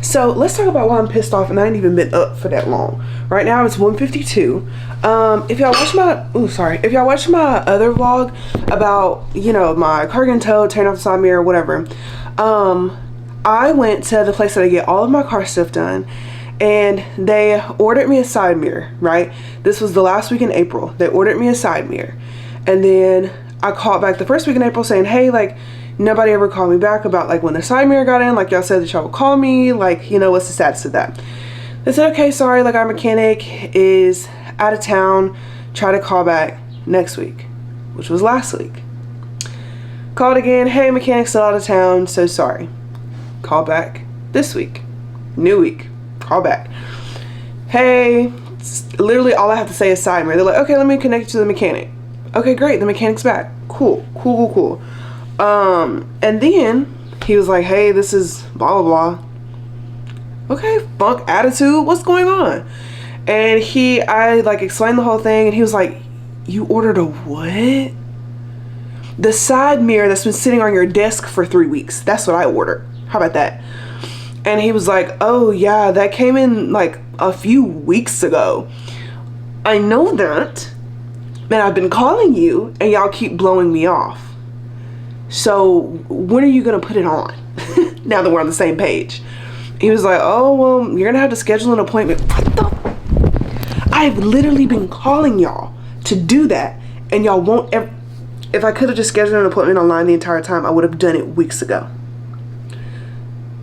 So let's talk about why I'm pissed off, and I ain't even been up for that long. Right now it's 1:52. If y'all watch my other vlog about, you know, my car getting towed, turn off the side mirror, whatever. I went to the place that I get all of my car stuff done, and they ordered me a side mirror, right? This was the last week in April. They ordered me a side mirror, and then I called back the first week in April saying, hey, like, nobody ever called me back about like when the side mirror got in, like y'all said that y'all would call me, like, you know, what's the status of that? They said, okay, sorry, like our mechanic is out of town, try to call back next week, which was last week. Called again, hey, mechanic's still out of town, so sorry. Call back this week, new week, call back. Hey, literally all I have to say is side mirror. They're like, okay, let me connect you to the mechanic. Okay, great, the mechanic's back. Cool. And then he was like, hey, this is blah, blah, blah. Okay, funk attitude, what's going on? And I like explained the whole thing, and he was like, you ordered a what? The side mirror that's been sitting on your desk for 3 weeks. That's what I ordered. How about that? And he was like, oh yeah, that came in like a few weeks ago. I know that, and I've been calling you, and y'all keep blowing me off. So when are you gonna put it on? Now that we're on the same page. He was like, oh, well, you're gonna have to schedule an appointment. What the? I've literally been calling y'all to do that, and y'all won't ever. If I could have just scheduled an appointment online the entire time, I would have done it weeks ago.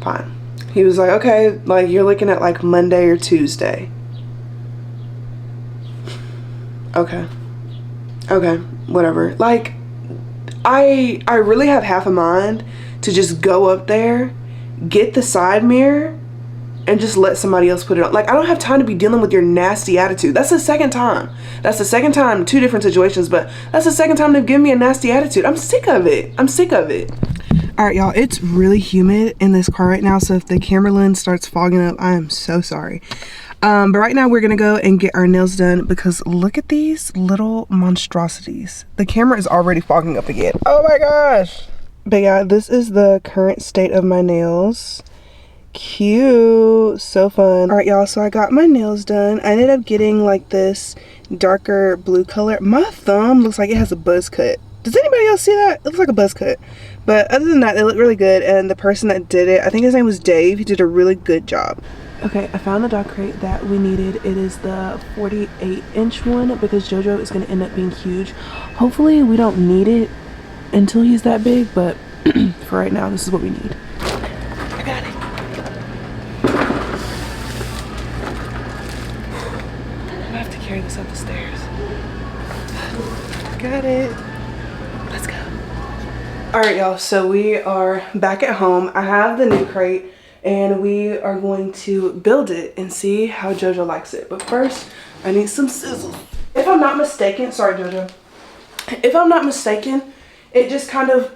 Fine. He was like, okay, like you're looking at like Monday or Tuesday. Okay, whatever. Like, I really have half a mind to just go up there, get the side mirror, and just let somebody else put it on. Like, I don't have time to be dealing with your nasty attitude. That's the second time. That's the second time, 2 different situations, but that's the second time they've given me a nasty attitude. I'm sick of it. All right, y'all, it's really humid in this car right now, so if the camera lens starts fogging up, I am so sorry. But right now we're gonna go and get our nails done, because look at these little monstrosities. The camera is already fogging up again. Oh my gosh. But yeah, this is the current state of my nails. Cute, so fun. All right, y'all, so I got my nails done. I ended up getting like this darker blue color. My thumb looks like it has a buzz cut. Does anybody else see that? It looks like a buzz cut. But other than that, they look really good, and the person that did it, I think his name was Dave, he did a really good job. Okay, I found the dog crate that we needed. It is the 48-inch one, because JoJo is going to end up being huge. Hopefully we don't need it until he's that big, but for right now, this is what we need. I got it. I'm gonna have to carry this up the stairs. Got it. Let's go. All right, y'all, so we are back at home. I have the new crate, and we are going to build it and see how JoJo likes it. But first, I need some scissors. If I'm not mistaken, sorry JoJo. If I'm not mistaken, it just kind of,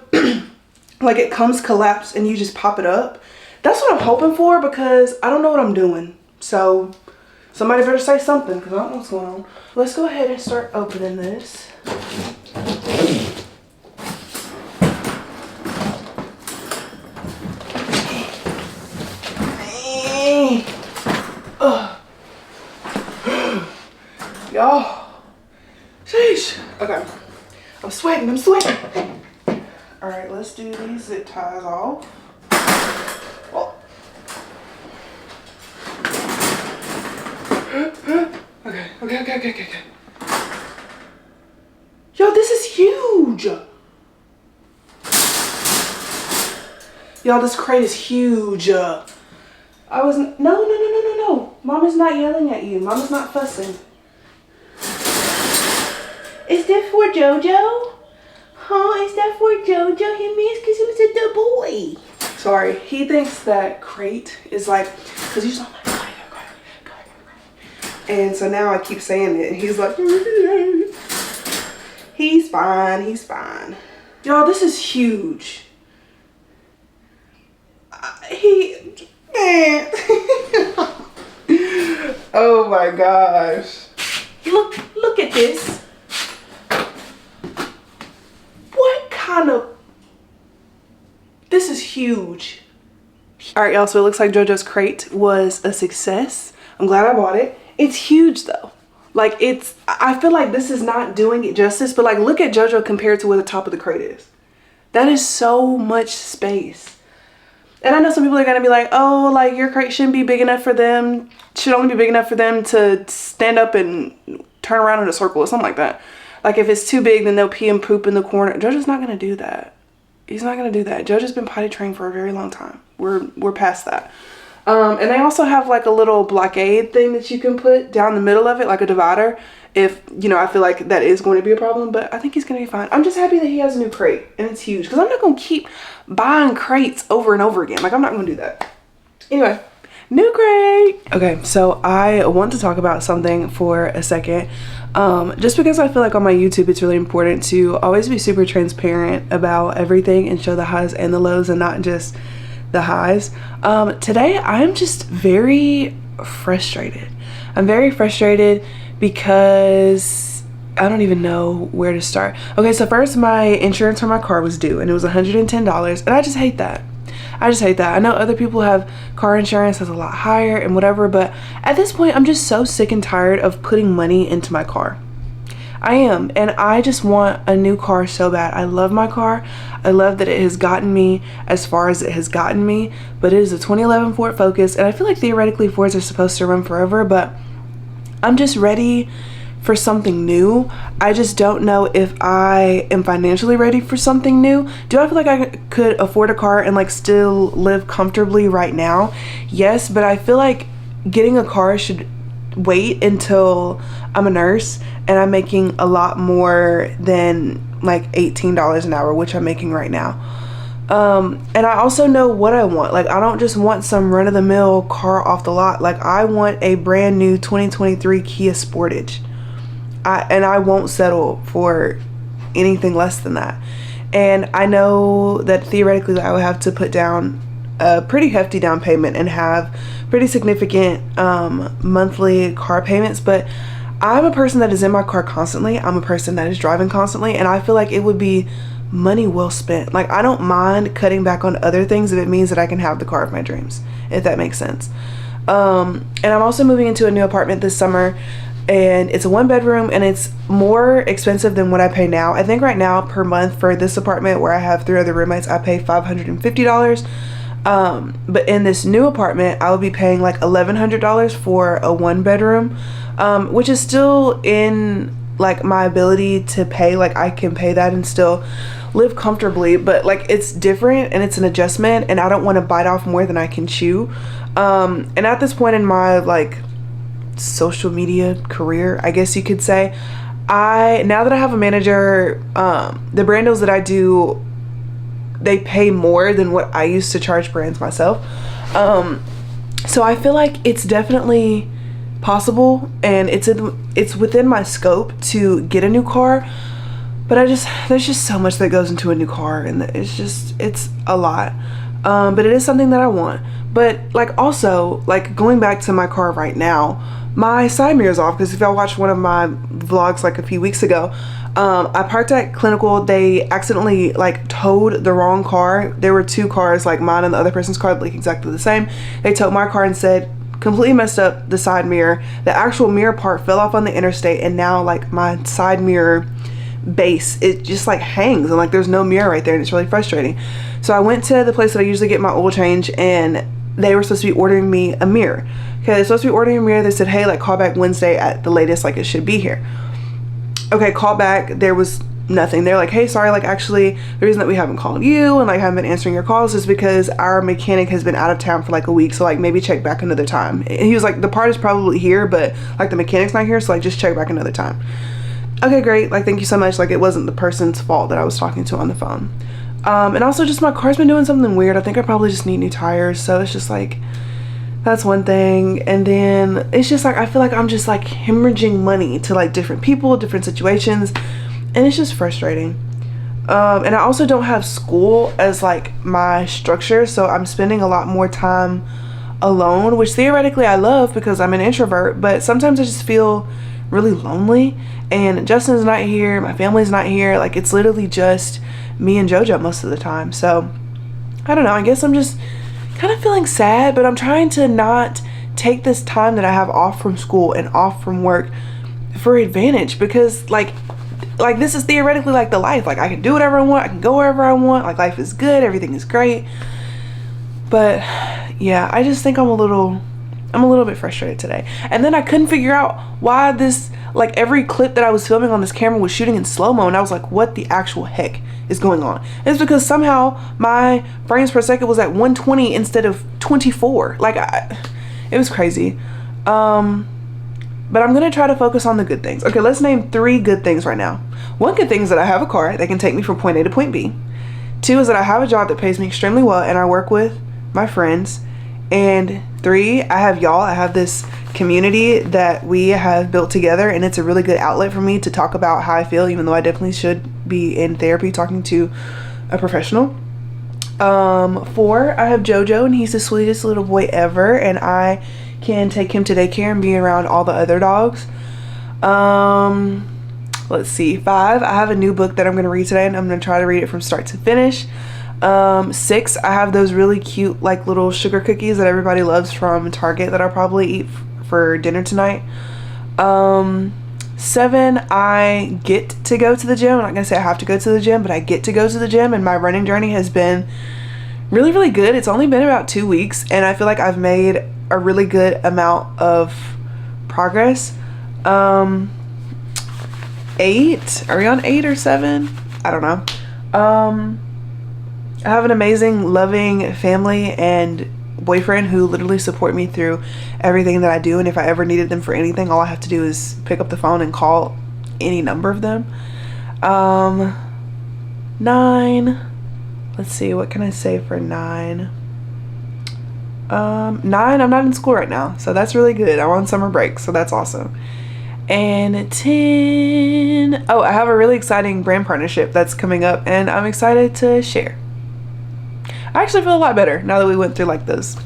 like it comes collapsed and you just pop it up. That's what I'm hoping for, because I don't know what I'm doing. So somebody better say something, because I don't know what's going on. Let's go ahead and start opening this. Y'all, sheesh. Okay, I'm sweating. All right, let's do these zip ties off. Oh. Okay. Yo, this is huge. Y'all, this crate is huge. No. Mama's not yelling at you. Mama's not fussing. Is that for JoJo? Huh? Is that for JoJo? He means because he was a good boy. Sorry, he thinks that crate is like, because he's like, and so now I keep saying it, and he's like, he's fine. Y'all, this is huge. Oh my gosh. Look at this. What kind of, this is huge. All right, y'all, so it looks like JoJo's crate was a success. I'm glad I bought it. It's huge though. Like I feel like this is not doing it justice, but like look at JoJo compared to where the top of the crate is. That is so much space. And I know some people are gonna be like, oh, like your crate shouldn't be big enough for them. Should only be big enough for them to stand up and turn around in a circle or something like that. Like if it's too big, then they'll pee and poop in the corner. JoJo's not gonna do that. He's not gonna do that. JoJo's been potty trained for a very long time. We're past that. And they also have like a little blockade thing that you can put down the middle of it, like a divider, if, you know, I feel like that is going to be a problem, but I think he's going to be fine. I'm just happy that he has a new crate and it's huge because I'm not going to keep buying crates over and over again. Like, I'm not going to do that. Anyway, new crate. Okay, so I want to talk about something for a second. Just because I feel like on my YouTube, it's really important to always be super transparent about everything and show the highs and the lows and not just the highs. Today I'm just very frustrated. I'm very frustrated because I don't even know where to start. Okay, so first my insurance for my car was due and it was $110 and I just hate that. I just hate that. I know other people have car insurance that's a lot higher and whatever, but at this point I'm just so sick and tired of putting money into my car. I am, and I just want a new car so bad. I love my car. I love that it has gotten me as far as it has gotten me, but it is a 2011 Ford Focus, and I feel like theoretically Fords are supposed to run forever, but I'm just ready for something new. I just don't know if I am financially ready for something new. Do I feel like I could afford a car and like still live comfortably right now? Yes, but I feel like getting a car should wait until I'm a nurse and I'm making a lot more than like $18 an hour, which I'm making right now. And I also know what I want. Like, I don't just want some run-of-the-mill car off the lot. Like, I want a brand new 2023 Kia Sportage. And I won't settle for anything less than that. And I know that theoretically I would have to put down a pretty hefty down payment and have pretty significant monthly car payments, but I'm a person that is in my car constantly. I'm a person that is driving constantly, and I feel like it would be money well spent. Like, I don't mind cutting back on other things if it means that I can have the car of my dreams, if that makes sense. And I'm also moving into a new apartment this summer, and it's a 1-bedroom and it's more expensive than what I pay now. I think right now per month for this apartment where I have 3 other roommates, I pay $550. But in this new apartment, I will be paying like $1,100 for a 1-bedroom, which is still in like my ability to pay. Like, I can pay that and still live comfortably, but like it's different and it's an adjustment, and I don't want to bite off more than I can chew. And at this point in my like social media career, I guess you could say, now that I have a manager, the brand deals that I do, they pay more than what I used to charge brands myself. So I feel like it's definitely possible and it's within my scope to get a new car, but there's just so much that goes into a new car, and it's a lot. But it is something that I want. But like, also like going back to my car right now, my side mirror's off, because if y'all watched one of my vlogs like a few weeks ago, I parked at Clinical. They accidentally like towed the wrong car. There were 2 cars, like mine and the other person's car, like exactly the same. They towed my car and said completely messed up the side mirror. The actual mirror part fell off on the interstate, and now like my side mirror base, it just like hangs and like there's no mirror right there, and it's really frustrating. So I went to the place that I usually get my oil change, and they were supposed to be ordering me a mirror. Okay, they're supposed to be ordering a mirror. They said, hey, like call back Wednesday at the latest, like it should be here. Okay, call back. There was nothing. They're like, hey, sorry, like actually the reason that we haven't called you and like haven't been answering your calls is because our mechanic has been out of town for like a week, so like maybe check back another time. And he was like, the part is probably here, but like the mechanic's not here, so like just check back another time. Okay, great, like thank you so much. Like, it wasn't the person's fault that I was talking to on the phone. And also just my car's been doing something weird. I think I probably just need new tires, so it's just like, that's one thing. And then it's just like, I feel like I'm just like hemorrhaging money to like different people, different situations, and it's just frustrating. And I also don't have school as like my structure, so I'm spending a lot more time alone, which theoretically I love because I'm an introvert, but sometimes I just feel really lonely, and Justin's not here, my family's not here, like it's literally just me and JoJo most of the time. So I don't know, I guess I'm just kind of feeling sad, but I'm trying to not take this time that I have off from school and off from work for advantage, because like this is theoretically like the life. Like I can do whatever I want, I can go wherever I want, like life is good, everything is great. But yeah, I just think I'm a little bit frustrated today. And then I couldn't figure out why this, like every clip that I was filming on this camera was shooting in slow-mo, and I was like, what the actual heck is going on? And it's because somehow my frames per second was at 120 instead of 24. Like it was crazy. But I'm gonna try to focus on the good things. Okay, let's name 3 good things right now. One good thing is that I have a car that can take me from point A to point B. 2 is that I have a job that pays me extremely well and I work with my friends. And 3, I have y'all. I have this community that we have built together, and it's a really good outlet for me to talk about how I feel, even though I definitely should be in therapy talking to a professional. 4, I have Jojo, and he's the sweetest little boy ever, and I can take him to daycare and be around all the other dogs. Let's see. 5, I have a new book that I'm going to read today, and I'm going to try to read it from start to finish. 6, I have those really cute like little sugar cookies that everybody loves from Target that I'll probably eat for dinner tonight. 7, I get to go to the gym. I'm not gonna say I have to go to the gym, but I get to go to the gym, and my running journey has been really, really good. It's only been about 2 weeks, and I feel like I've made a really good amount of progress. 8, are we on 8 or 7? I don't know. I have an amazing, loving family and boyfriend who literally support me through everything that I do, and if I ever needed them for anything, all I have to do is pick up the phone and call any number of them. 9, let's see, what can I say for 9? 9, I'm not in school right now, so that's really good. I'm on summer break, so that's awesome. And 10, oh, I have a really exciting brand partnership that's coming up, and I'm excited to share. I actually feel a lot better now that we went through like those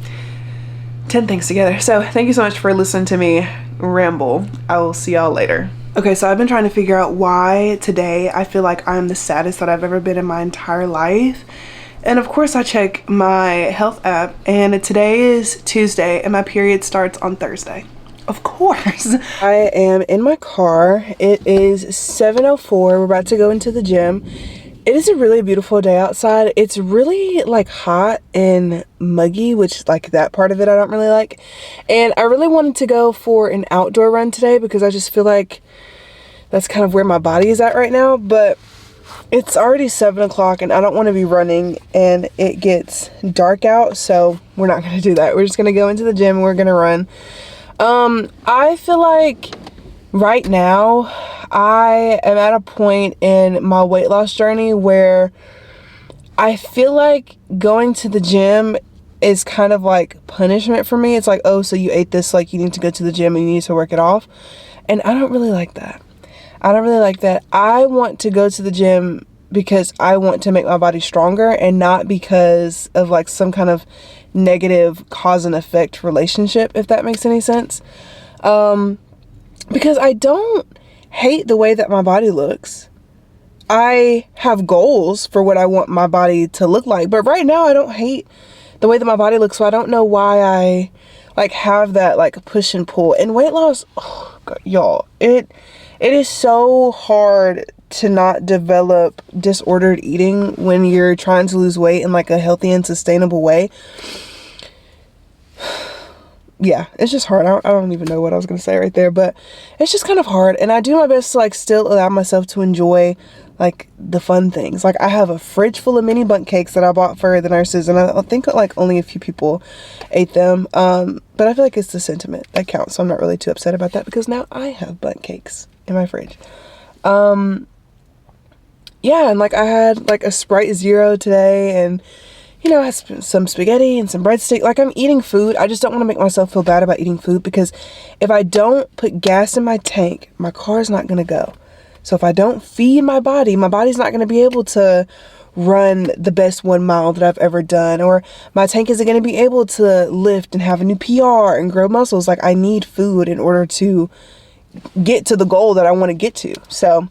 10 things together. So thank you so much for listening to me ramble. I will see y'all later. Okay, so I've been trying to figure out why today I feel like I'm the saddest that I've ever been in my entire life. And of course I check my health app, and today is Tuesday and my period starts on Thursday. Of course. I am in my car. It is 7:04. We're about to go into the gym. It is a really beautiful day outside. It's really like hot and muggy, which like that part of it I don't really like. And I really wanted to go for an outdoor run today because I just feel like that's kind of where my body is at right now. But it's already 7 o'clock and I don't want to be running and it gets dark out. So we're not going to do that. We're just going to go into the gym and we're going to run. I feel like right now I am at a point in my weight loss journey where I feel like going to the gym is kind of like punishment for me. It's like, oh, so you ate this, like you need to go to the gym and you need to work it off. And I don't really like that. I don't really like that. I want to go to the gym because I want to make my body stronger and not because of like some kind of negative cause and effect relationship, if that makes any sense. Because I don't hate the way that my body looks. I have goals for what I want my body to look like, but right now I don't hate the way that my body looks, so I don't know why I like have that like push and pull. And weight loss, oh God, y'all, it is so hard to not develop disordered eating when you're trying to lose weight in like a healthy and sustainable way. Yeah, it's just hard. I don't even know what I was going to say right there, but it's just kind of hard. And I do my best to like still allow myself to enjoy like the fun things. Like I have a fridge full of mini bundt cakes that I bought for the nurses, and I think like only a few people ate them. But I feel like it's the sentiment that counts. So I'm not really too upset about that because now I have bundt cakes in my fridge. Yeah, and like I had like a Sprite Zero today, and you know, I had some spaghetti and some breadstick. Like I'm eating food. I just don't want to make myself feel bad about eating food, because if I don't put gas in my tank, my car's not going to go. So if I don't feed my body's not going to be able to run the best 1 mile that I've ever done, or my tank isn't going to be able to lift and have a new PR and grow muscles. Like I need food in order to get to the goal that I want to get to. So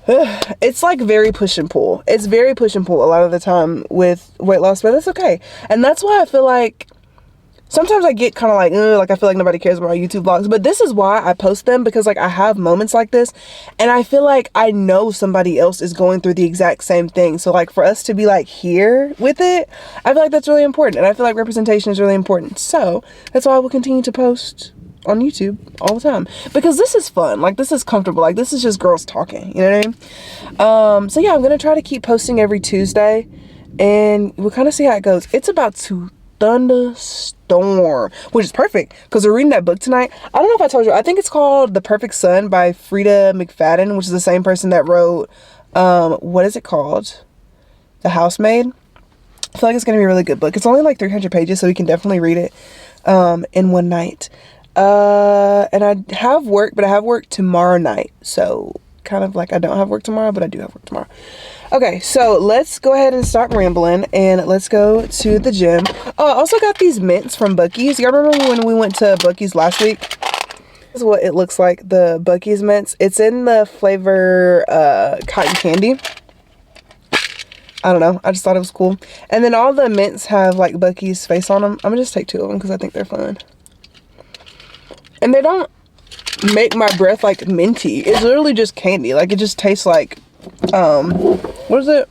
It's like very push and pull. It's very push and pull a lot of the time with weight loss, but that's okay. And that's why I feel like sometimes I get kind of like I feel like nobody cares about my YouTube vlogs, but this is why I post them, because like I have moments like this and I feel like I know somebody else is going through the exact same thing. So like for us to be like here with it, I feel like that's really important, and I feel like representation is really important. So that's why I will continue to post on YouTube all the time, because this is fun. Like this is comfortable. Like this is just girls talking, you know what I mean? So yeah, I'm gonna try to keep posting every Tuesday and we'll kind of see how it goes. It's about to thunderstorm, which is perfect because we're reading that book tonight. I don't know if I told you, I think it's called The Perfect Son by Frida McFadden, which is the same person that wrote what is it called, The Housemaid. I feel like it's gonna be a really good book. It's only like 300 pages, so we can definitely read it in one night. And I have work, but I have work tomorrow night, so kind of like I don't have work tomorrow, but I do have work tomorrow. Okay, so let's go ahead and start rambling and let's go to the gym. Oh, I also got these mints from Buc-ee's. Y'all remember when we went to Buc-ee's last week? This is what it looks like, the Buc-ee's mints. It's in the flavor cotton candy. I don't know, I just thought it was cool. And then all the mints have like Buc-ee's face on them. I'm gonna just take 2 of them because I think they're fun. And they don't make my breath like minty. It's literally just candy. Like it just tastes like what is it?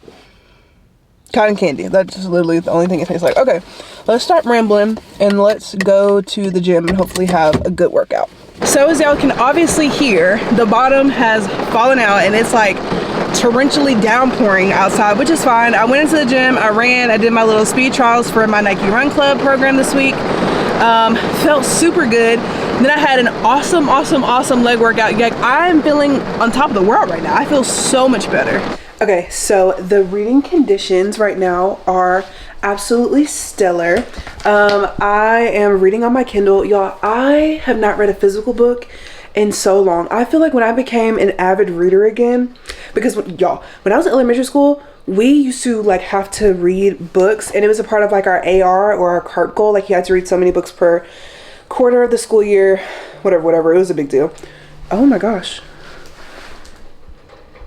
Cotton candy. That's just literally the only thing it tastes like. Okay, let's start rambling and let's go to the gym and hopefully have a good workout. So as y'all can obviously hear, the bottom has fallen out and it's like torrentially downpouring outside, which is fine. I went into the gym, I ran, I did my little speed trials for my Nike Run Club program this week. Felt super good. Then I had an awesome leg workout. Like I'm feeling on top of the world right now. I feel so much better. Okay, so the reading conditions right now are absolutely stellar. I am reading on my Kindle. Y'all, I have not read a physical book in so long. I feel like when I became an avid reader again, because y'all, when I was in elementary school, we used to like have to read books, and it was a part of like our AR or our CART goal. Like you had to read so many books per quarter of the school year, whatever. It was a big deal. Oh my gosh.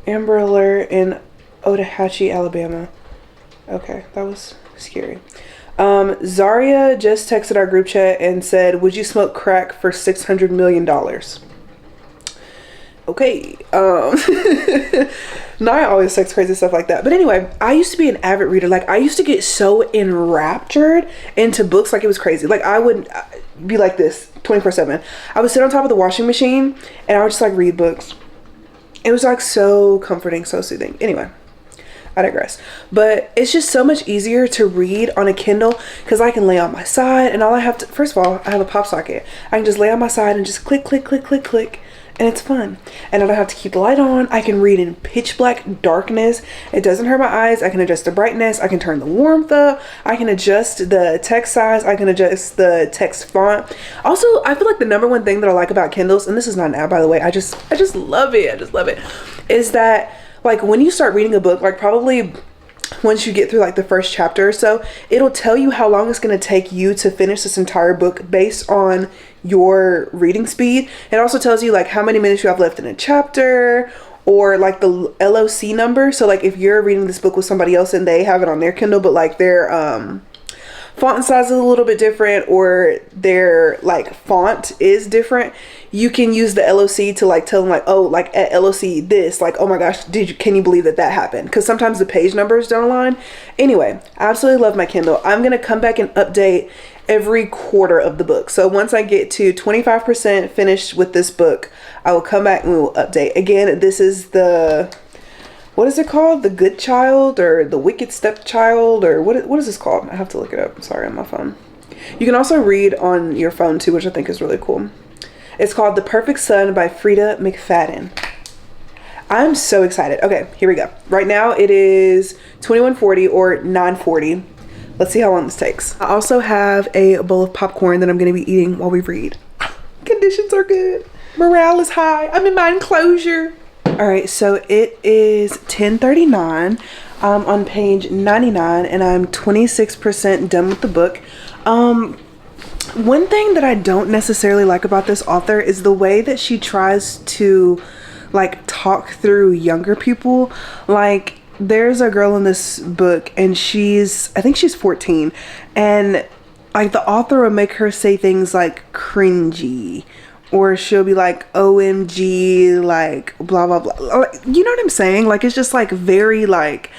Amber Alert in Otahatchee, Alabama. Okay, that was scary. Zaria just texted our group chat and said, would you smoke crack for $600 million? Okay. Naya always texts crazy stuff like that. But anyway, I used to be an avid reader. Like I used to get so enraptured into books, like it was crazy. Like I would be like this 24/7. I would sit on top of the washing machine and I would just like read books. It was like so comforting, so soothing. Anyway, I digress. But it's just so much easier to read on a Kindle because I can lay on my side, and all I have to, first of all, I have a pop socket. I can just lay on my side and just click, and it's fun. And I don't have to keep the light on. I can read in pitch black darkness. It doesn't hurt my eyes. I can adjust the brightness. I can turn the warmth up. I can adjust the text size. I can adjust the text font. Also, I feel like the number one thing that I like about Kindles, and this is not an ad by the way, I just love it. I just love it, is that like when you start reading a book, like probably once you get through like the first chapter or so, it'll tell you how long it's going to take you to finish this entire book based on your reading speed. It also tells you like how many minutes you have left in a chapter, or like the LOC number. So like if you're reading this book with somebody else and they have it on their Kindle, but like their font size is a little bit different, or their like font is different, you can use the LOC to like tell them like, oh, like at LOC this, like, oh my gosh, can you believe that happened? Because sometimes the page numbers don't align. Anyway, I absolutely love my Kindle. I'm gonna come back and update every quarter of the book. So once I get to 25% finished with this book, I will come back and we will update. Again, this is the, what is it called? The Good Child or The Wicked Stepchild, or what is this called? I have to look it up. Sorry, on my phone. You can also read on your phone too, which I think is really cool. It's called The Perfect Son by Frida McFadden. I'm so excited. Okay, here we go. Right now it is 21:40 or 9:40. Let's see how long this takes. I also have a bowl of popcorn that I'm going to be eating while we read. Conditions are good. Morale is high. I'm in my enclosure. All right, so it is 10:39. I'm on page 99 and I'm 26% done with the book. One thing that I don't necessarily like about this author is the way that she tries to like talk through younger people. Like there's a girl in this book and I think she's 14, and like the author will make her say things like cringy, or she'll be like OMG, like blah blah blah. You know what I'm saying? Like it's just like very like,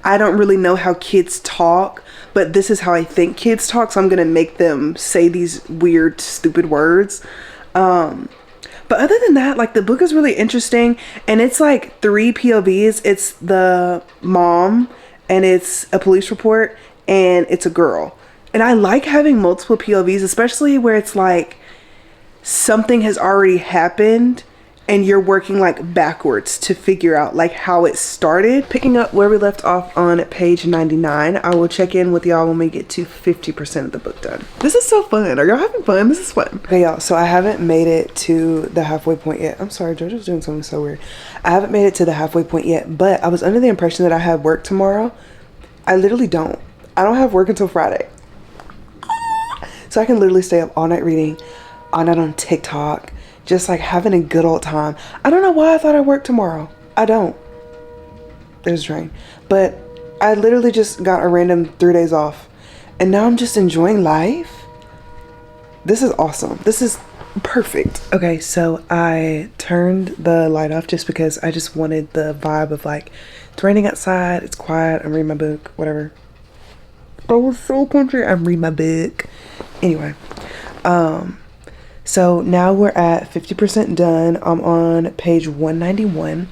I don't really know how kids talk, but this is how I think kids talk, so I'm gonna make them say these weird stupid words. But other than that, like the book is really interesting, and it's like 3 POVs. It's the mom, and it's a police report, and it's a girl. And I like having multiple POVs, especially where it's like something has already happened and you're working like backwards to figure out like how it started. Picking up where we left off on page 99, I will check in with y'all when we get to 50% of the book done. This is so fun. Are y'all having fun? This is fun. Okay, y'all, so I haven't made it to the halfway point yet. I'm sorry, JoJo's doing something so weird. I haven't made it to the halfway point yet, but I was under the impression that I had work tomorrow. I literally don't. I don't have work until Friday. So I can literally stay up all night reading, all night on TikTok, just like having a good old time. I don't know why I thought I worked tomorrow. I don't. There's a train. But I literally just got a random 3 days off, and now I'm just enjoying life. This is awesome. This is perfect. Okay, so I turned the light off just because I just wanted the vibe of like, it's raining outside, it's quiet, I'm reading my book, whatever. I was so country, I'm reading my book. Anyway, so now we're at 50% done. I'm on page 191.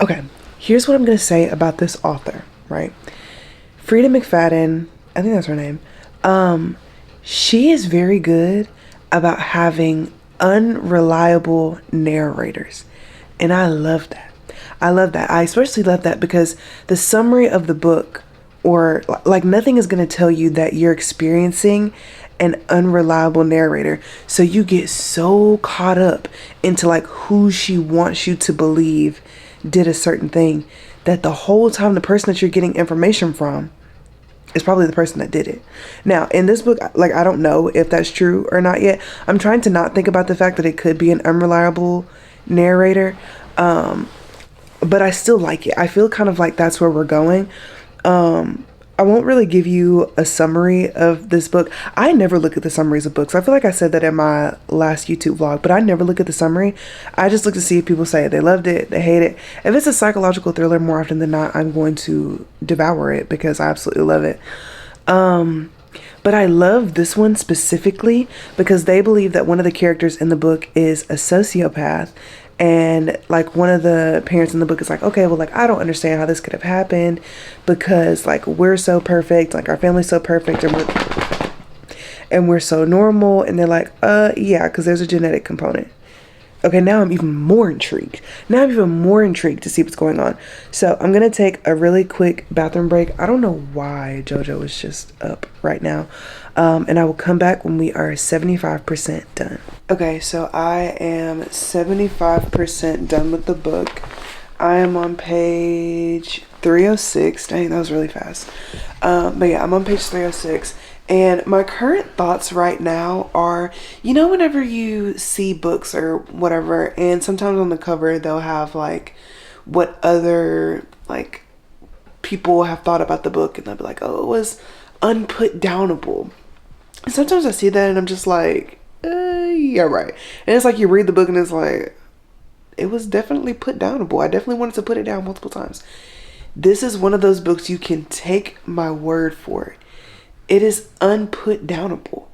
Okay, here's what I'm going to say about this author, right? Frida McFadden, I think that's her name. She is very good about having unreliable narrators. And I love that. I love that. I especially love that because the summary of the book, or like nothing is going to tell you that you're experiencing an unreliable narrator. So you get so caught up into like who she wants you to believe did a certain thing, that the whole time the person that you're getting information from is probably the person that did it. Now in this book, like I don't know if that's true or not yet. I'm trying to not think about the fact that it could be an unreliable narrator, but I still like it. I feel kind of like that's where we're going. I won't really give you a summary of this book. I never look at the summaries of books. I feel like I said that in my last YouTube vlog, but I never look at the summary. I just look to see if people say they loved it, they hate it. If it's a psychological thriller, more often than not, I'm going to devour it because I absolutely love it. But I love this one specifically because they believe that one of the characters in the book is a sociopath. And like one of the parents in the book is like, okay, well, like, I don't understand how this could have happened because like we're so perfect, like our family's so perfect, and we're so normal. And they're like, yeah, because there's a genetic component. Okay, now I'm even more intrigued. Now I'm even more intrigued to see what's going on. So I'm going to take a really quick bathroom break. I don't know why JoJo is just up right now. And I will come back when we are 75% done. Okay, so I am 75% done with the book. I am on page 306. Dang, that was really fast. But yeah, I'm on page 306. And my current thoughts right now are, you know, whenever you see books or whatever, and sometimes on the cover they'll have like what other like people have thought about the book, and they'll be like, oh, it was unputdownable. And sometimes I see that and I'm just like, yeah, right. And it's like you read the book and it's like, it was definitely put downable. I definitely wanted to put it down multiple times. This is one of those books you can take my word for it. It is unputdownable.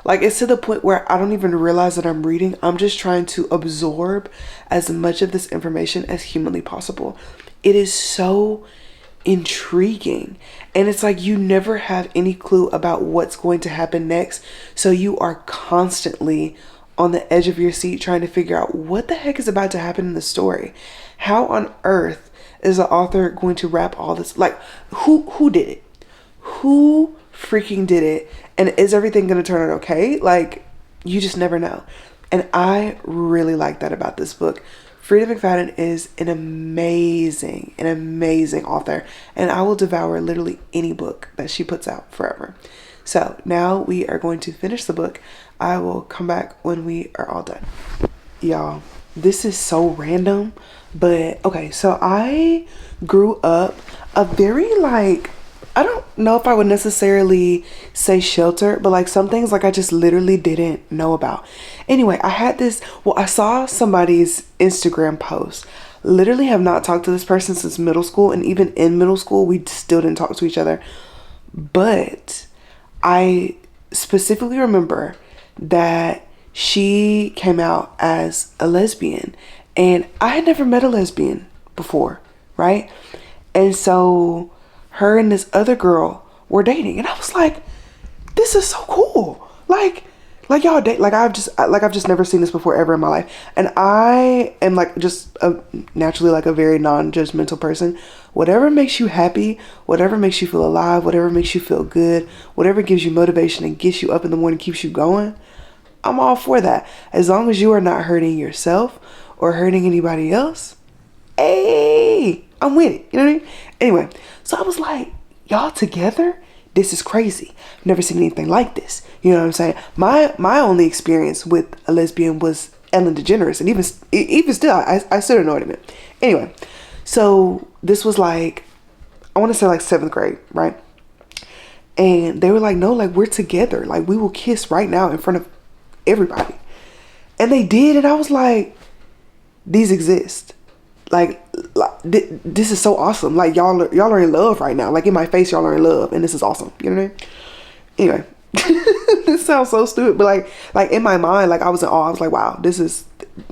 Like, it's to the point where I don't even realize that I'm reading. I'm just trying to absorb as much of this information as humanly possible. It is so intriguing. And it's like you never have any clue about what's going to happen next. So you are constantly on the edge of your seat trying to figure out what the heck is about to happen in the story. How on earth is the author going to wrap all this? Like, who did it? Who freaking did it? And is everything going to turn out okay? Like, you just never know. And I really like that about this book. Frida McFadden is an amazing author, and I will devour literally any book that she puts out forever. So now we are going to finish the book. I will come back when we are all done. Y'all, this is so random, but okay, so I grew up a very like, I don't know if I would necessarily say sheltered, but like some things like I just literally didn't know about. Anyway, I had this, well, I saw somebody's Instagram post. Literally have not talked to this person since middle school, and even in middle school we still didn't talk to each other. But I specifically remember that she came out as a lesbian, and I had never met a lesbian before, right? And so her and this other girl were dating, and I was like, this is so cool. Like y'all date, like I've just never seen this before ever in my life. And I am like just naturally like a very non-judgmental person. Whatever makes you happy, whatever makes you feel alive, whatever makes you feel good, whatever gives you motivation and gets you up in the morning, keeps you going, I'm all for that. As long as you are not hurting yourself or hurting anybody else, hey, I'm with it. You know what I mean? Anyway, so I was like, y'all together? This is crazy. I've never seen anything like this. You know what I'm saying? My only experience with a lesbian was Ellen DeGeneres, and even still, I still don't know what it meant. Anyway, so this was like, I want to say like 7th grade, right? And they were like, no, like we're together. Like we will kiss right now in front of everybody. And they did, and I was like, these exist. Like this is so awesome. Like y'all are in love right now. Like in my face, y'all are in love, and this is awesome. You know what I mean? Anyway, this sounds so stupid, but like in my mind, like I was in awe. I was like, wow, this is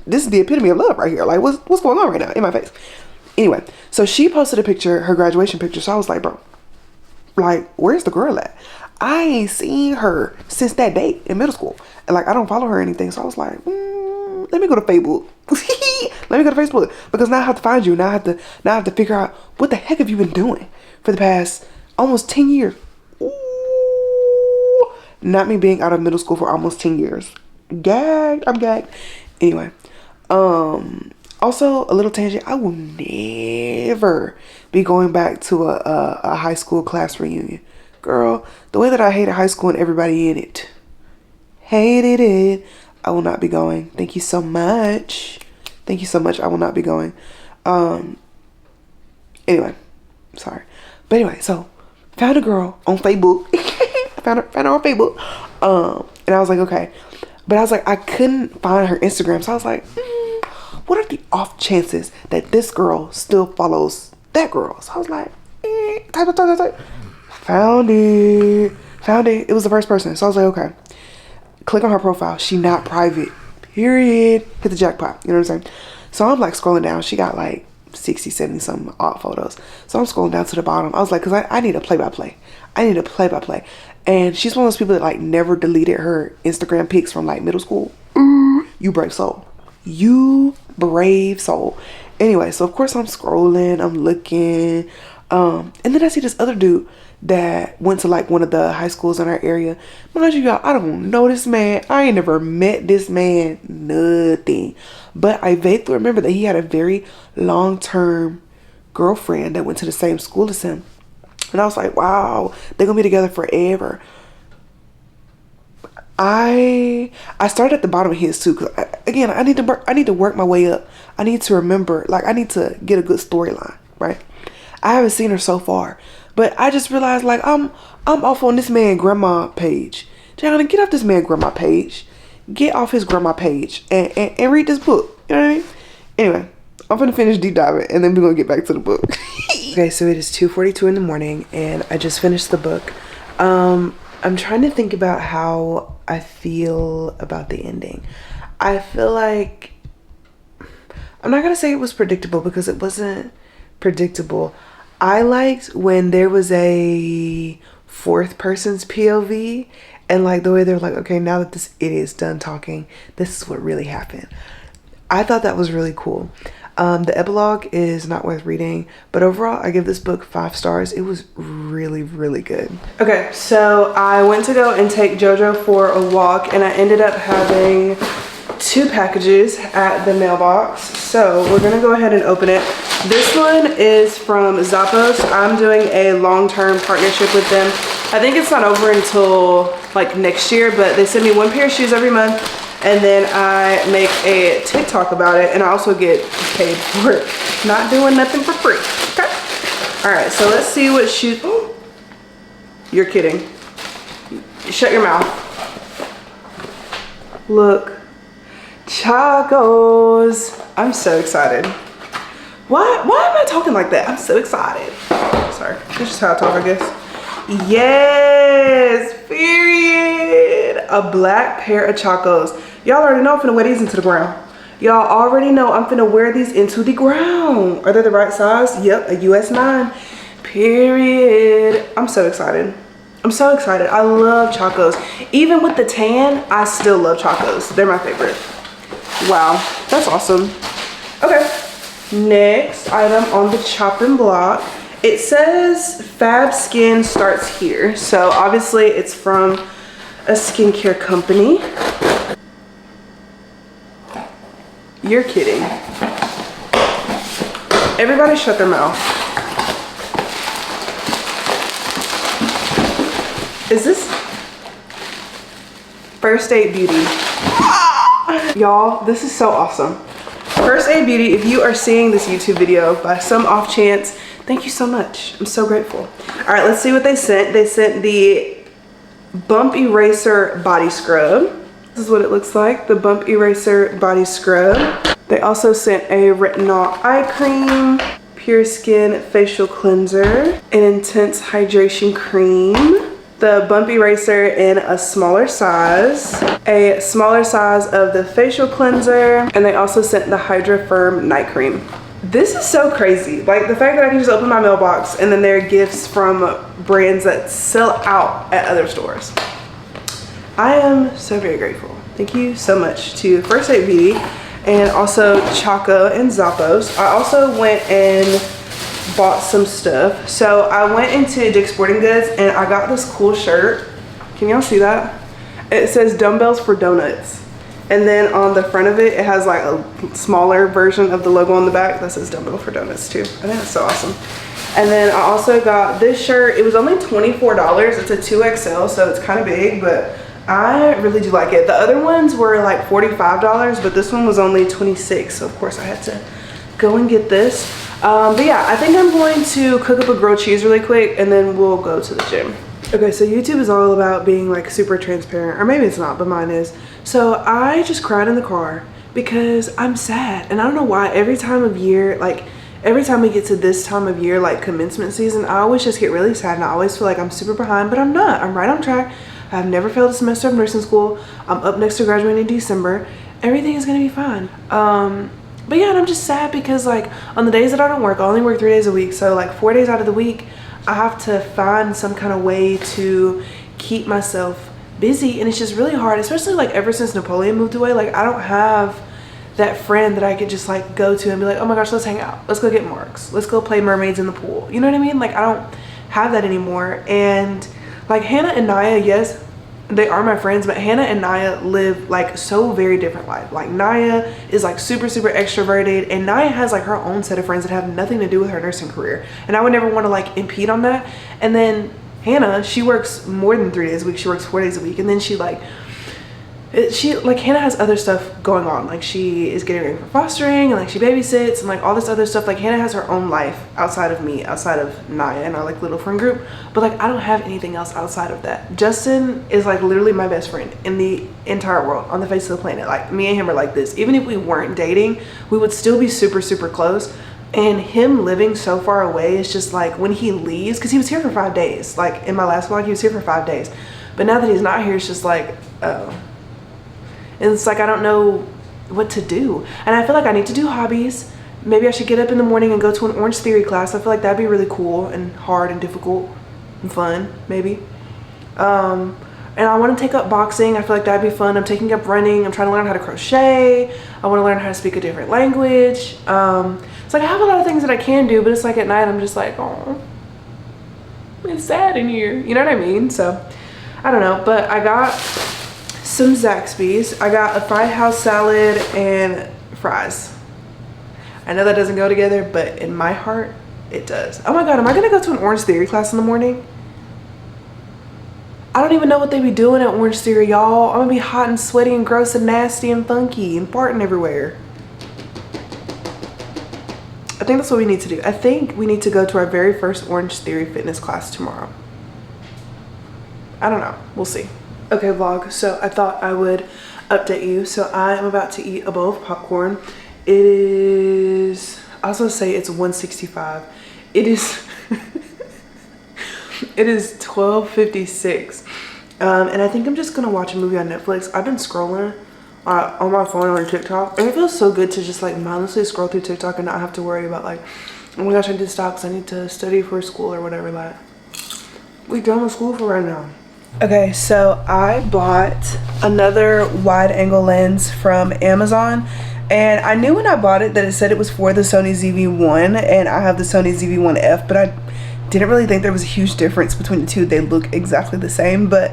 the epitome of love right here. Like what's going on right now in my face? Anyway, so she posted a picture, her graduation picture. So I was like, bro, like where's the girl at? I ain't seen her since that date in middle school, and like I don't follow her or anything. So I was like, let me go to Facebook. Let me go to Facebook, because now I have to find you. Now I have to figure out what the heck have you been doing for the past almost 10 years. Ooh, not me being out of middle school for almost 10 years. Gagged. I'm gagged. Anyway, also a little tangent. I will never be going back to a high school class reunion. Girl, the way that I hated high school and everybody in it. Hated it. I will not be going. Thank you so much. Thank you so much. I will not be going. Anyway, sorry. But anyway, so found a girl on Facebook. found her on Facebook. And I was like, okay. But I was like, I couldn't find her Instagram. So I was like, what are the off chances that this girl still follows that girl? So I was like, type. Found it. It was the first person. So I was like, okay. Click on her profile. She not private. Period. Hit the jackpot. You know what I'm saying? So I'm like scrolling down. She got like 60, 70 some odd photos. So I'm scrolling down to the bottom. I was like, because I need a play-by-play. And she's one of those people that like never deleted her Instagram pics from like middle school. You brave soul. Anyway, so of course I'm scrolling. I'm looking. And then I see this other dude that went to like one of the high schools in our area. Mind you, y'all, I don't know this man. I ain't never met this man, nothing. But I vaguely remember that he had a very long-term girlfriend that went to the same school as him. And I was like, wow, they're gonna be together forever. I started at the bottom of his too, because again, I need to work my way up. I need to remember, like I need to get a good storyline, right? I haven't seen her so far. But I just realized, like, I'm off on this man grandma page. Gianna, get off this man grandma page. Get off his grandma page and read this book. You know what I mean? Anyway, I'm gonna finish deep diving, and then we're gonna get back to the book. Okay, so it is 2:42 in the morning, and I just finished the book. I'm trying to think about how I feel about the ending. I feel like, I'm not gonna say it was predictable, because it wasn't predictable. I liked when there was a fourth person's POV, and like the way they're like, okay, now that this idiot's done talking, this is what really happened. I thought that was really cool. The epilogue is not worth reading, but overall I give this book 5 stars. It was really, really good. Okay, so I went to go and take JoJo for a walk, and I ended up having 2 packages at the mailbox. So we're gonna go ahead and open it. This one is from Zappos. I'm doing a long-term partnership with them. I think it's not over until like next year, but they send me 1 pair of shoes every month, and then I make a TikTok about it, and I also get paid for it. Not doing nothing for free, okay? All right, so let's see what shoes, oh, you're kidding. Shut your mouth. Look, Chacos. I'm so excited. Why am I talking like that? I'm so excited. Sorry, that's just how I talk, I guess. Yes, period. A black pair of Chacos. Y'all already know I'm finna wear these into the ground. Y'all already know I'm finna wear these into the ground. Are they the right size? Yep, a US 9. Period. I'm so excited. I'm so excited. I love Chacos. Even with the tan, I still love Chacos. They're my favorite. Wow, that's awesome. Okay, next item on the chopping block. It says Fab Skin starts here. So obviously it's from a skincare company. You're kidding. Everybody shut their mouth. Is this First Aid Beauty? Y'all, this is so awesome. First Aid Beauty, if you are seeing this YouTube video by some off chance, thank you so much. I'm so grateful. All right, let's see what they sent. They sent the Bump Eraser Body Scrub. This is what it looks like, the Bump Eraser Body Scrub. They also sent a Retinol Eye Cream, Pure Skin Facial Cleanser, an Intense Hydration Cream, the Bump Eraser in a smaller size of the facial cleanser, and they also sent the Hydra Firm Night Cream. This is so crazy. Like the fact that I can just open my mailbox and then there are gifts from brands that sell out at other stores. I am so very grateful. Thank you so much to First Aid Beauty and also Chaco and Zappos. I also went and bought some stuff. So I went into Dick's Sporting Goods and I got this cool shirt. Can y'all see that? It says Dumbbells for Donuts. And then on the front of it, it has like a smaller version of the logo on the back that says Dumbbell for Donuts too. I think that's so awesome. And then I also got this shirt. It was only $24. It's a 2XL, so it's kind of big, but I really do like it. The other ones were like $45, but this one was only $26. So of course I had to go and get this. But yeah, I think I'm going to cook up a grilled cheese really quick and then we'll go to the gym. Okay, so YouTube is all about being like super transparent, or maybe it's not, but mine is. So I just cried in the car because I'm sad, and I don't know why. Every time of year, like every time we get to this time of year, like commencement season, I always just get really sad and I always feel like I'm super behind, but I'm not. I'm right on track. I've never failed a semester of nursing school. I'm up next to graduating in December. Everything is gonna be fine. But yeah, and I'm just sad because like on the days that I don't work, I only work 3 days a week. So like 4 days out of the week, I have to find some kind of way to keep myself busy. And it's just really hard, especially like ever since Napoleon moved away. Like I don't have that friend that I could just like go to and be like, oh my gosh, let's hang out. Let's go get marks. Let's go play mermaids in the pool. You know what I mean? Like I don't have that anymore. And like Hannah and Naya, yes, they are my friends, but Hannah and Naya live like so very different life. Like Naya is like super extroverted, and Naya has like her own set of friends that have nothing to do with her nursing career, and I would never want to like impede on that. And then Hannah, she works more than 3 days a week. She works 4 days a week, and then she Hannah has other stuff going on. Like she is getting ready for fostering, and like she babysits and like all this other stuff. Like Hannah has her own life outside of me, outside of Naya and our like little friend group, but like I don't have anything else outside of that. Justin is like literally my best friend in the entire world, on the face of the planet. Like me and him are like this. Even if we weren't dating, we would still be super close. And him living so far away is just like when he leaves, because he was here for 5 days. Like in my last vlog, he was here for 5 days, but now that he's not here, it's just like, oh. And it's like I don't know what to do. And I feel like I need to do hobbies. Maybe I should get up in the morning and go to an Orange Theory class. I feel like that'd be really cool and hard and difficult and fun, maybe. And I want to take up boxing. I feel like that'd be fun. I'm taking up running. I'm trying to learn how to crochet. I want to learn how to speak a different language. It's like I have a lot of things that I can do, but it's like at night I'm just like, oh, it's sad in here. You know what I mean? So I don't know, but I got some Zaxby's. I got a fried house salad and fries. I know that doesn't go together, but in my heart, it does. Oh my God, am I gonna go to an Orange Theory class in the morning? I don't even know what they be doing at Orange Theory, y'all. I'm gonna be hot and sweaty and gross and nasty and funky and farting everywhere. I think that's what we need to do. I think we need to go to our very first Orange Theory fitness class tomorrow. I don't know, we'll see. Okay vlog, so I thought I would update you. So I am about to eat a bowl of popcorn. It is, I was gonna say it's 165. It is, it is 12:56. And I think I'm just gonna watch a movie on Netflix. I've been scrolling on my phone on TikTok, and it feels so good to just like mindlessly scroll through TikTok and not have to worry about like, oh my gosh, I did stop because I need to study for school or whatever. Like, we done with school for right now. Okay, so I bought another wide angle lens from Amazon, and I knew when I bought it that it said it was for the Sony ZV-1, and I have the Sony ZV-1F, but I didn't really think there was a huge difference between the two. They look exactly the same, but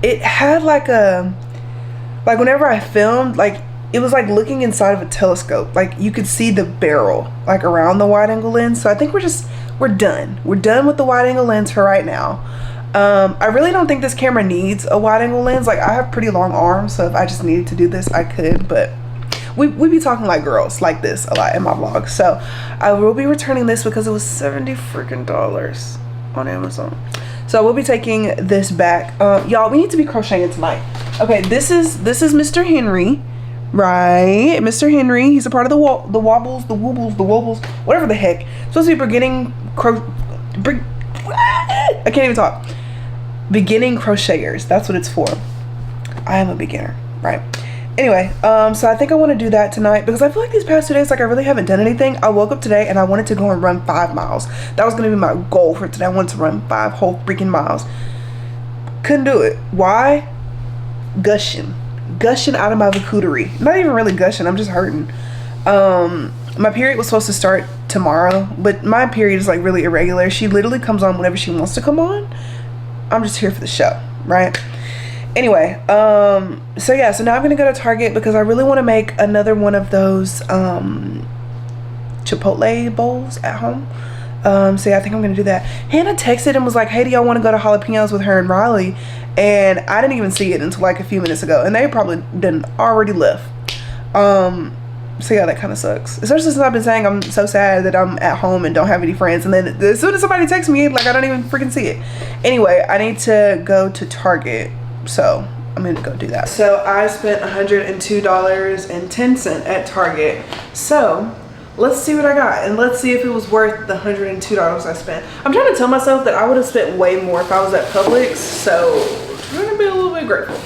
it had like a, like whenever I filmed, like it was like looking inside of a telescope. Like you could see the barrel like around the wide angle lens. So I think we're done. We're done with the wide angle lens for right now. I really don't think this camera needs a wide angle lens. Like I have pretty long arms, so if I just needed to do this, I could, but we be talking like girls like this a lot in my vlog. So I will be returning this because it was $70 freaking on Amazon. So I will be taking this back. Y'all, we need to be crocheting tonight. Okay, this is Mr. Henry, right? Mr. Henry, he's a part of the wobbles, the wobbles, whatever the heck. Supposed to be beginning I can't even talk. Beginning crocheters, that's what it's for. I am a beginner, right? Anyway, so I think I want to do that tonight because I feel like these past 2 days, like I really haven't done anything. I woke up today and I wanted to go and run 5 miles. That was going to be my goal for today. I wanted to run 5 whole freaking miles. Couldn't do it. Why? Gushing out of my vacootery. Not even really gushing, I'm just hurting. My period was supposed to start tomorrow, but my period is like really irregular. She literally comes on whenever she wants to come on. I'm just here for the show, right? Anyway, so yeah, so now I'm gonna go to Target because I really want to make another one of those Chipotle bowls at home. So yeah, I think I'm gonna do that. Hannah texted and was like, hey, do y'all want to go to Jalapenos with her and Riley? And I didn't even see it until like a few minutes ago, and they probably done already left. So yeah, that kind of sucks, especially since I've been saying I'm so sad that I'm at home and don't have any friends, and then as soon as somebody texts me, like I don't even freaking see it. Anyway, I need to go to Target, so I'm gonna go do that. So I spent $102.10 at Target. So let's see what I got, and let's see if it was worth the $102 I spent. I'm trying to tell myself that I would have spent way more if I was at Publix, so I'm gonna be a little bit grateful.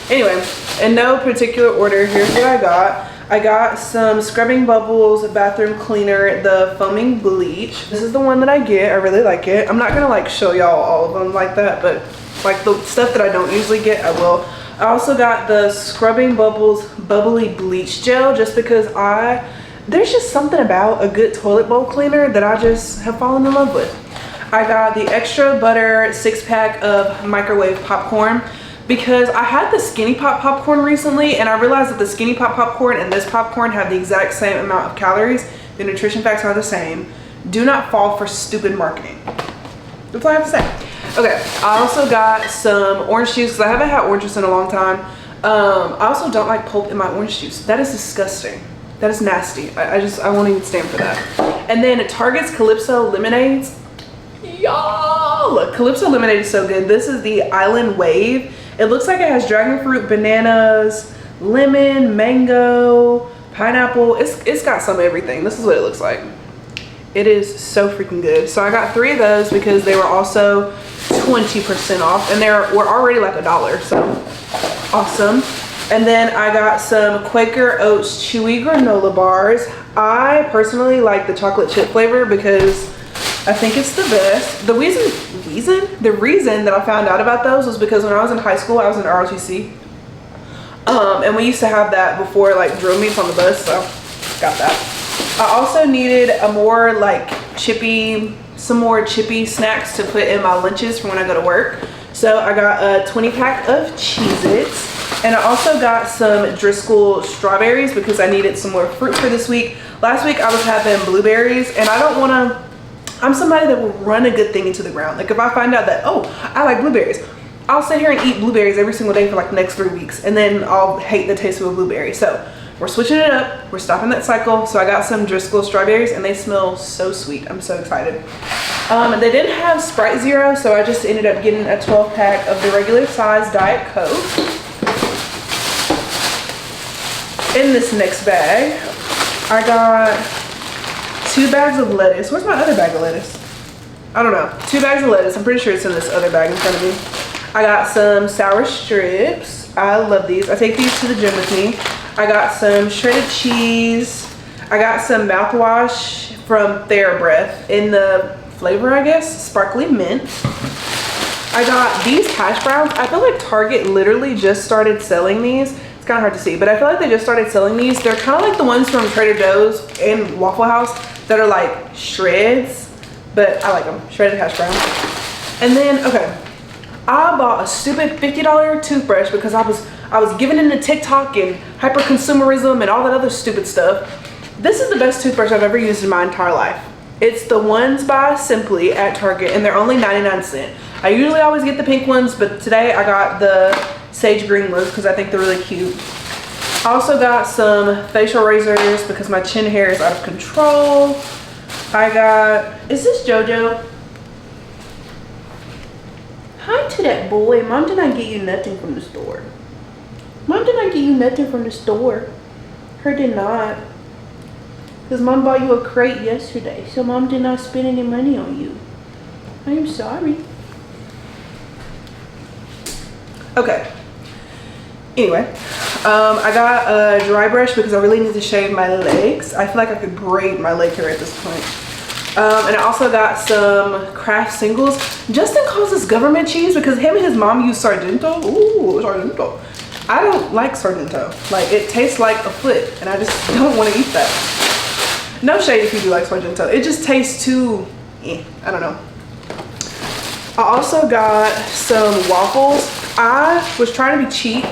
Anyway, in no particular order, here's what I got. I got some Scrubbing Bubbles bathroom cleaner, the foaming bleach. This is the one that I get. I really like it. I'm not gonna like show y'all all of them like that, but like the stuff that I don't usually get, I will. I also got the Scrubbing Bubbles bubbly bleach gel just because there's just something about a good toilet bowl cleaner that I just have fallen in love with. I got the extra butter 6-pack of microwave popcorn because I had the Skinny Pop popcorn recently, and I realized that the Skinny Pop popcorn and this popcorn have the exact same amount of calories. The nutrition facts are the same. Do not fall for stupid marketing. That's all I have to say. Okay, I also got some orange juice because I haven't had orange juice in a long time. I also don't like pulp in my orange juice. That is disgusting. That is nasty. I won't even stand for that. And then Target's Calypso lemonades. Y'all, Calypso lemonade is so good. This is the Island Wave. It looks like it has dragon fruit, bananas, lemon, mango, pineapple. It's got some of everything. This is what it looks like. It is so freaking good. So I got 3 of those because they were also 20% off, and were already like $1, so awesome. And then I got some Quaker Oats chewy granola bars. I personally like the chocolate chip flavor because I think it's the best. The reason that I found out about those was because when I was in high school, I was in ROTC. And we used to have that before like drill meets on the bus, so got that. I also needed some more chippy snacks to put in my lunches for when I go to work. So I got a 20-pack of Cheez-Its. And I also got some Driscoll strawberries because I needed some more fruit for this week. Last week I was having blueberries, and I'm somebody that will run a good thing into the ground. Like if I find out that, oh, I like blueberries, I'll sit here and eat blueberries every single day for like the next 3 weeks, and then I'll hate the taste of a blueberry. So we're switching it up. We're stopping that cycle. So I got some Driscoll strawberries, and they smell so sweet. I'm so excited. They didn't have Sprite Zero, so I just ended up getting a 12-pack of the regular size Diet Coke. In this next bag, I got 2 bags of lettuce. Where's my other bag of lettuce? I don't know. 2 bags of lettuce. I'm pretty sure it's in this other bag in front of me. I got some sour strips. I love these. I take these to the gym with me. I got some shredded cheese. I got some mouthwash from TheraBreath in the flavor, I guess, sparkly mint. I got these hash browns. I feel like Target literally just started selling these. It's kind of hard to see, but I feel like they just started selling these. They're kind of like the ones from Trader Joe's and Waffle House that are like shreds, but I like them. Shredded hash browns. And then, okay, I bought a stupid $50 toothbrush because I was giving into TikTok and hyper consumerism and all that other stupid stuff. This is the best toothbrush I've ever used in my entire life. It's the ones by Simply at Target, and they're only 99¢. I usually always get the pink ones, but today I got the sage green ones because I think they're really cute. I also got some facial razors because my chin hair is out of control. I got, is this JoJo? Hi to that boy. Mom did not get you nothing from the store. Mom did not get you nothing from the store. Her did not. Because Mom bought you a crate yesterday, so Mom did not spend any money on you. I am sorry. Okay. Anyway, I got a dry brush because I really need to shave my legs. I feel like I could braid my leg hair at this point. And I also got some Kraft singles. Justin calls this government cheese because him and his mom use Sargento. Ooh, Sargento. I don't like Sargento. Like, it tastes like a foot, and I just don't want to eat that. No shade if you do like Sargento. It just tastes too, I don't know. I also got some waffles. I was trying to be cheap.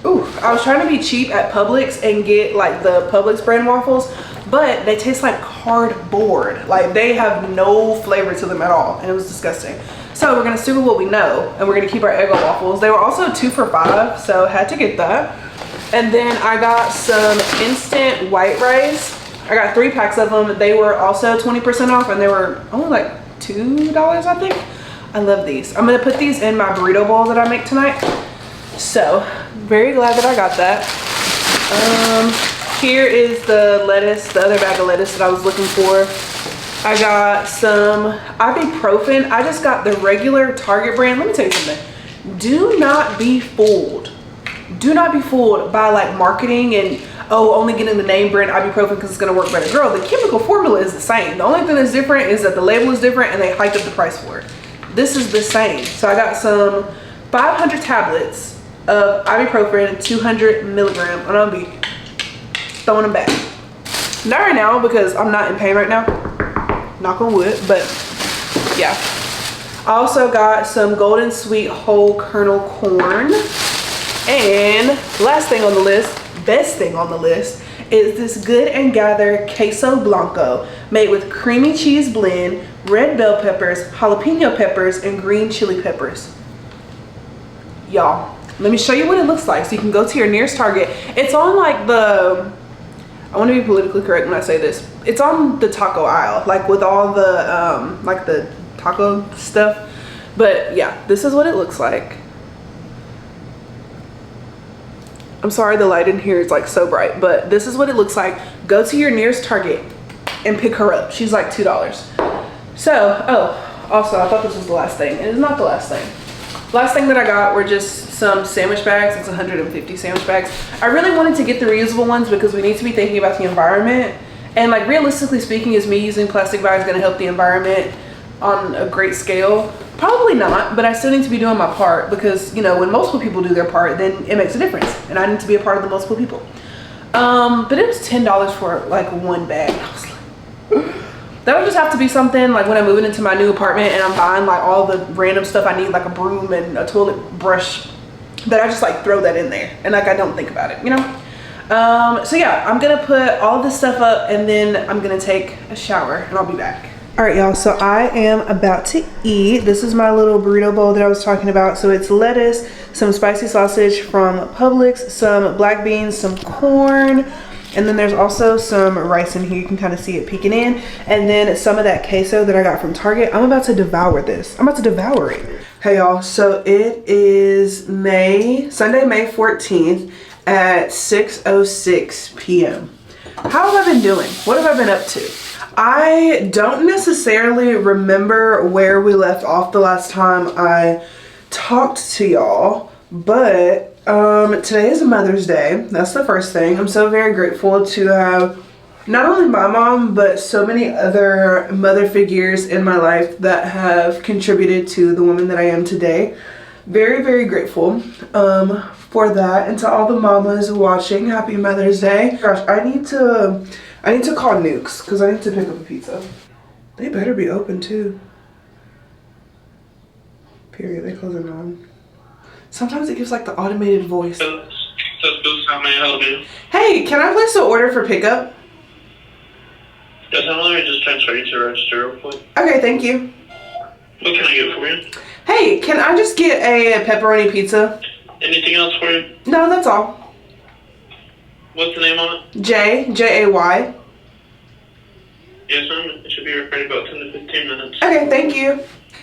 I was trying to be cheap at Publix and get like the Publix brand waffles, but they taste like cardboard. Like, they have no flavor to them at all, and it was disgusting. So we're gonna stick with what we know, and we're gonna keep our Eggo waffles. They were also 2 for $5, so had to get that. And then I got some instant white rice. I got 3 packs of them. They were also 20% off, and they were only like $2, I think. I love these. I'm gonna put these in my burrito bowl that I make tonight. So, very glad that I got that. Here is the lettuce, the other bag of lettuce that I was looking for. I got some ibuprofen. I just got the regular Target brand. Let me tell you something. Do not be fooled. Do not be fooled by like marketing and, oh, only getting the name brand ibuprofen because it's gonna work better. Girl, the chemical formula is the same. The only thing that's different is that the label is different and they hiked up the price for it. This is the same. So I got some 500 tablets of ibuprofen, 200 milligram, and I'll be throwing them back. Not right now because I'm not in pain right now. Knock on wood, but yeah. I also got some Golden Sweet whole kernel corn. And last thing on the list, best thing on the list, is this Good and Gather Queso Blanco made with creamy cheese blend, red bell peppers, jalapeno peppers, and green chili peppers. Y'all, let me show you what it looks like so you can go to your nearest Target. It's on like the, I want to be politically correct when I say this, it's on the taco aisle, like with all the like the taco stuff. But yeah, this is what it looks like. I'm sorry the light in here is like so bright, but this is what it looks like. Go to your nearest Target and pick her up. She's like $2. So, oh, also I thought this was the last thing. It is not the last thing. Last thing that I got were just some sandwich bags. It's 150 sandwich bags. I really wanted to get the reusable ones because we need to be thinking about the environment. And like, realistically speaking, is me using plastic bags gonna help the environment on a great scale? Probably not, but I still need to be doing my part because, you know, when multiple people do their part, then it makes a difference. And I need to be a part of the multiple people. But it was $10 for like one bag. I was like, that'll just have to be something like when I'm moving into my new apartment and I'm buying like all the random stuff I need, like a broom and a toilet brush, that I just like throw that in there and like I don't think about it, you know? So yeah, I'm gonna put all this stuff up and then I'm gonna take a shower and I'll be back. All right, y'all, so I am about to eat. This is my little burrito bowl that I was talking about. So it's lettuce, some spicy sausage from Publix, some black beans, some corn, and then there's also some rice in here. You can kind of see it peeking in. And then some of that queso that I got from Target. I'm about to devour this. I'm about to devour it. Hey, y'all, so it is Sunday, May 14th at 6:06 p.m. How have I been doing? What have I been up to? I don't necessarily remember where we left off the last time I talked to y'all, but today is Mother's Day. That's the first thing. I'm so very grateful to have not only my mom, but so many other mother figures in my life that have contributed to the woman that I am today. Very, very grateful for that. And to all the mamas watching, happy Mother's Day. Gosh, I need to call Nukes because I need to pick up a pizza. They better be open too. Period. They close at 9. Sometimes it gives like the automated voice. How may I help you? Hey, can I place an order for pickup? Yes, I'm going to just transfer you to register real quick. Okay, thank you. What can I get for you? Hey, can I just get a pepperoni pizza? Anything else for you? No, that's all. What's the name on it? J-A-Y. Yes, ma'am. It should be ready about 10 to 15 minutes. Okay, thank you.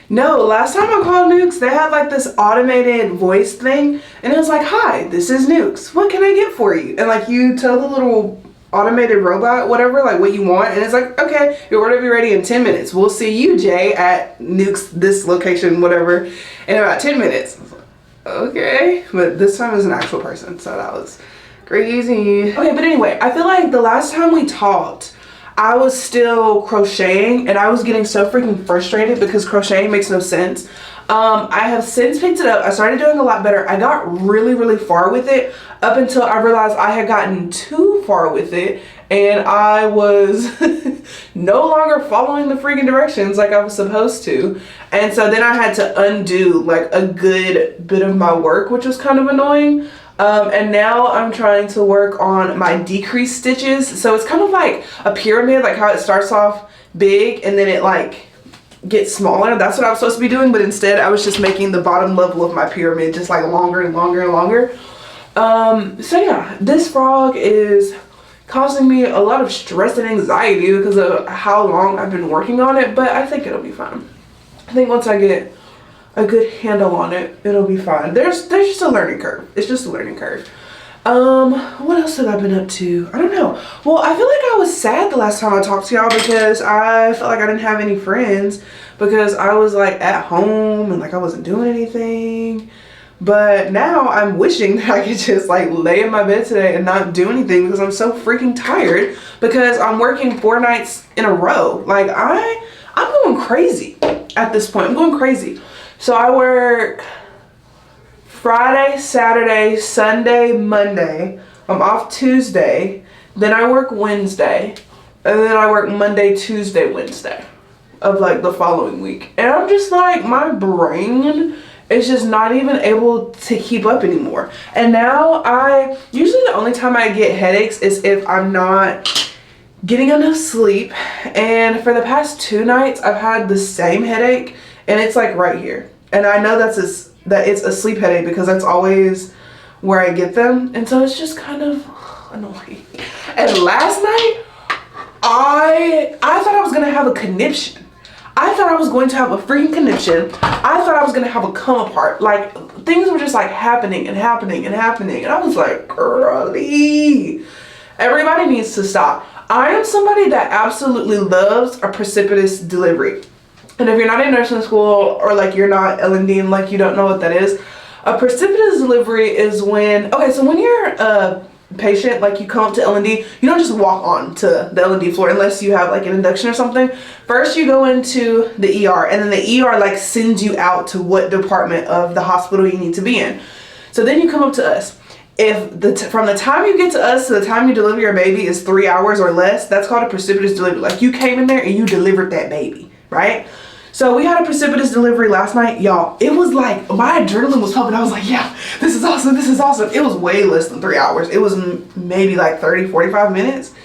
No, last time I called Nukes, they had like this automated voice thing, and it was like, hi, this is Nukes. What can I get for you? And like you tell the little automated robot, whatever, like what you want, and it's like, okay, your order will be ready in 10 minutes. We'll see you, Jay, at Nukes, this location, whatever, in about 10 minutes. I was like, okay, but this time it was an actual person, so that was crazy. Okay, but anyway, I feel like the last time we talked, I was still crocheting and I was getting so freaking frustrated because crocheting makes no sense. I have since picked it up. I started doing a lot better. I got really, really far with it up until I realized I had gotten too far with it and I was no longer following the freaking directions like I was supposed to. And so then I had to undo like a good bit of my work, which was kind of annoying. And now I'm trying to work on my decreased stitches. So it's kind of like a pyramid, like how it starts off big and then it like gets smaller. That's what I was supposed to be doing, but instead I was just making the bottom level of my pyramid just like longer and longer and longer. So yeah, this frog is causing me a lot of stress and anxiety because of how long I've been working on it, but I think it'll be fine. I think once I get a good handle on it, it'll be fine. There's just a learning curve. It's just a learning curve. What else have I been up to? I don't know. Well, I feel like I was sad the last time I talked to y'all because I felt like I didn't have any friends because I was like at home and like I wasn't doing anything. But now I'm wishing that I could just like lay in my bed today and not do anything because I'm so freaking tired because I'm working 4 nights in a row. Like I'm going crazy at this point. I'm going crazy. So I work Friday, Saturday, Sunday, Monday. I'm off Tuesday. Then I work Wednesday. And then I work Monday, Tuesday, Wednesday of like the following week. And I'm just like, my brain is just not even able to keep up anymore. And now usually the only time I get headaches is if I'm not getting enough sleep. And for the past 2 nights, I've had the same headache and it's like right here. And I know that it's a sleep headache because that's always where I get them. And so it's just kind of annoying. And last night, I thought I was going to have a conniption. I thought I was going to have a freaking conniption. I thought I was going to have a come apart. Like, things were just like happening and happening and happening. And I was like, girly, everybody needs to stop. I am somebody that absolutely loves a precipitous delivery. And if you're not in nursing school or like you're not L&D and like you don't know what that is, a precipitous delivery is when, okay, so when you're a patient, like you come up to L&D, you don't just walk on to the L&D floor unless you have like an induction or something. First you go into the ER and then the ER like sends you out to what department of the hospital you need to be in. So then you come up to us. If from the time you get to us to the time you deliver your baby is 3 hours or less, that's called a precipitous delivery. Like you came in there and you delivered that baby, right? So we had a precipitous delivery last night, y'all. It was like, my adrenaline was pumping. I was like, yeah, this is awesome, this is awesome. It was way less than 3 hours. It was maybe like 30, 45 minutes.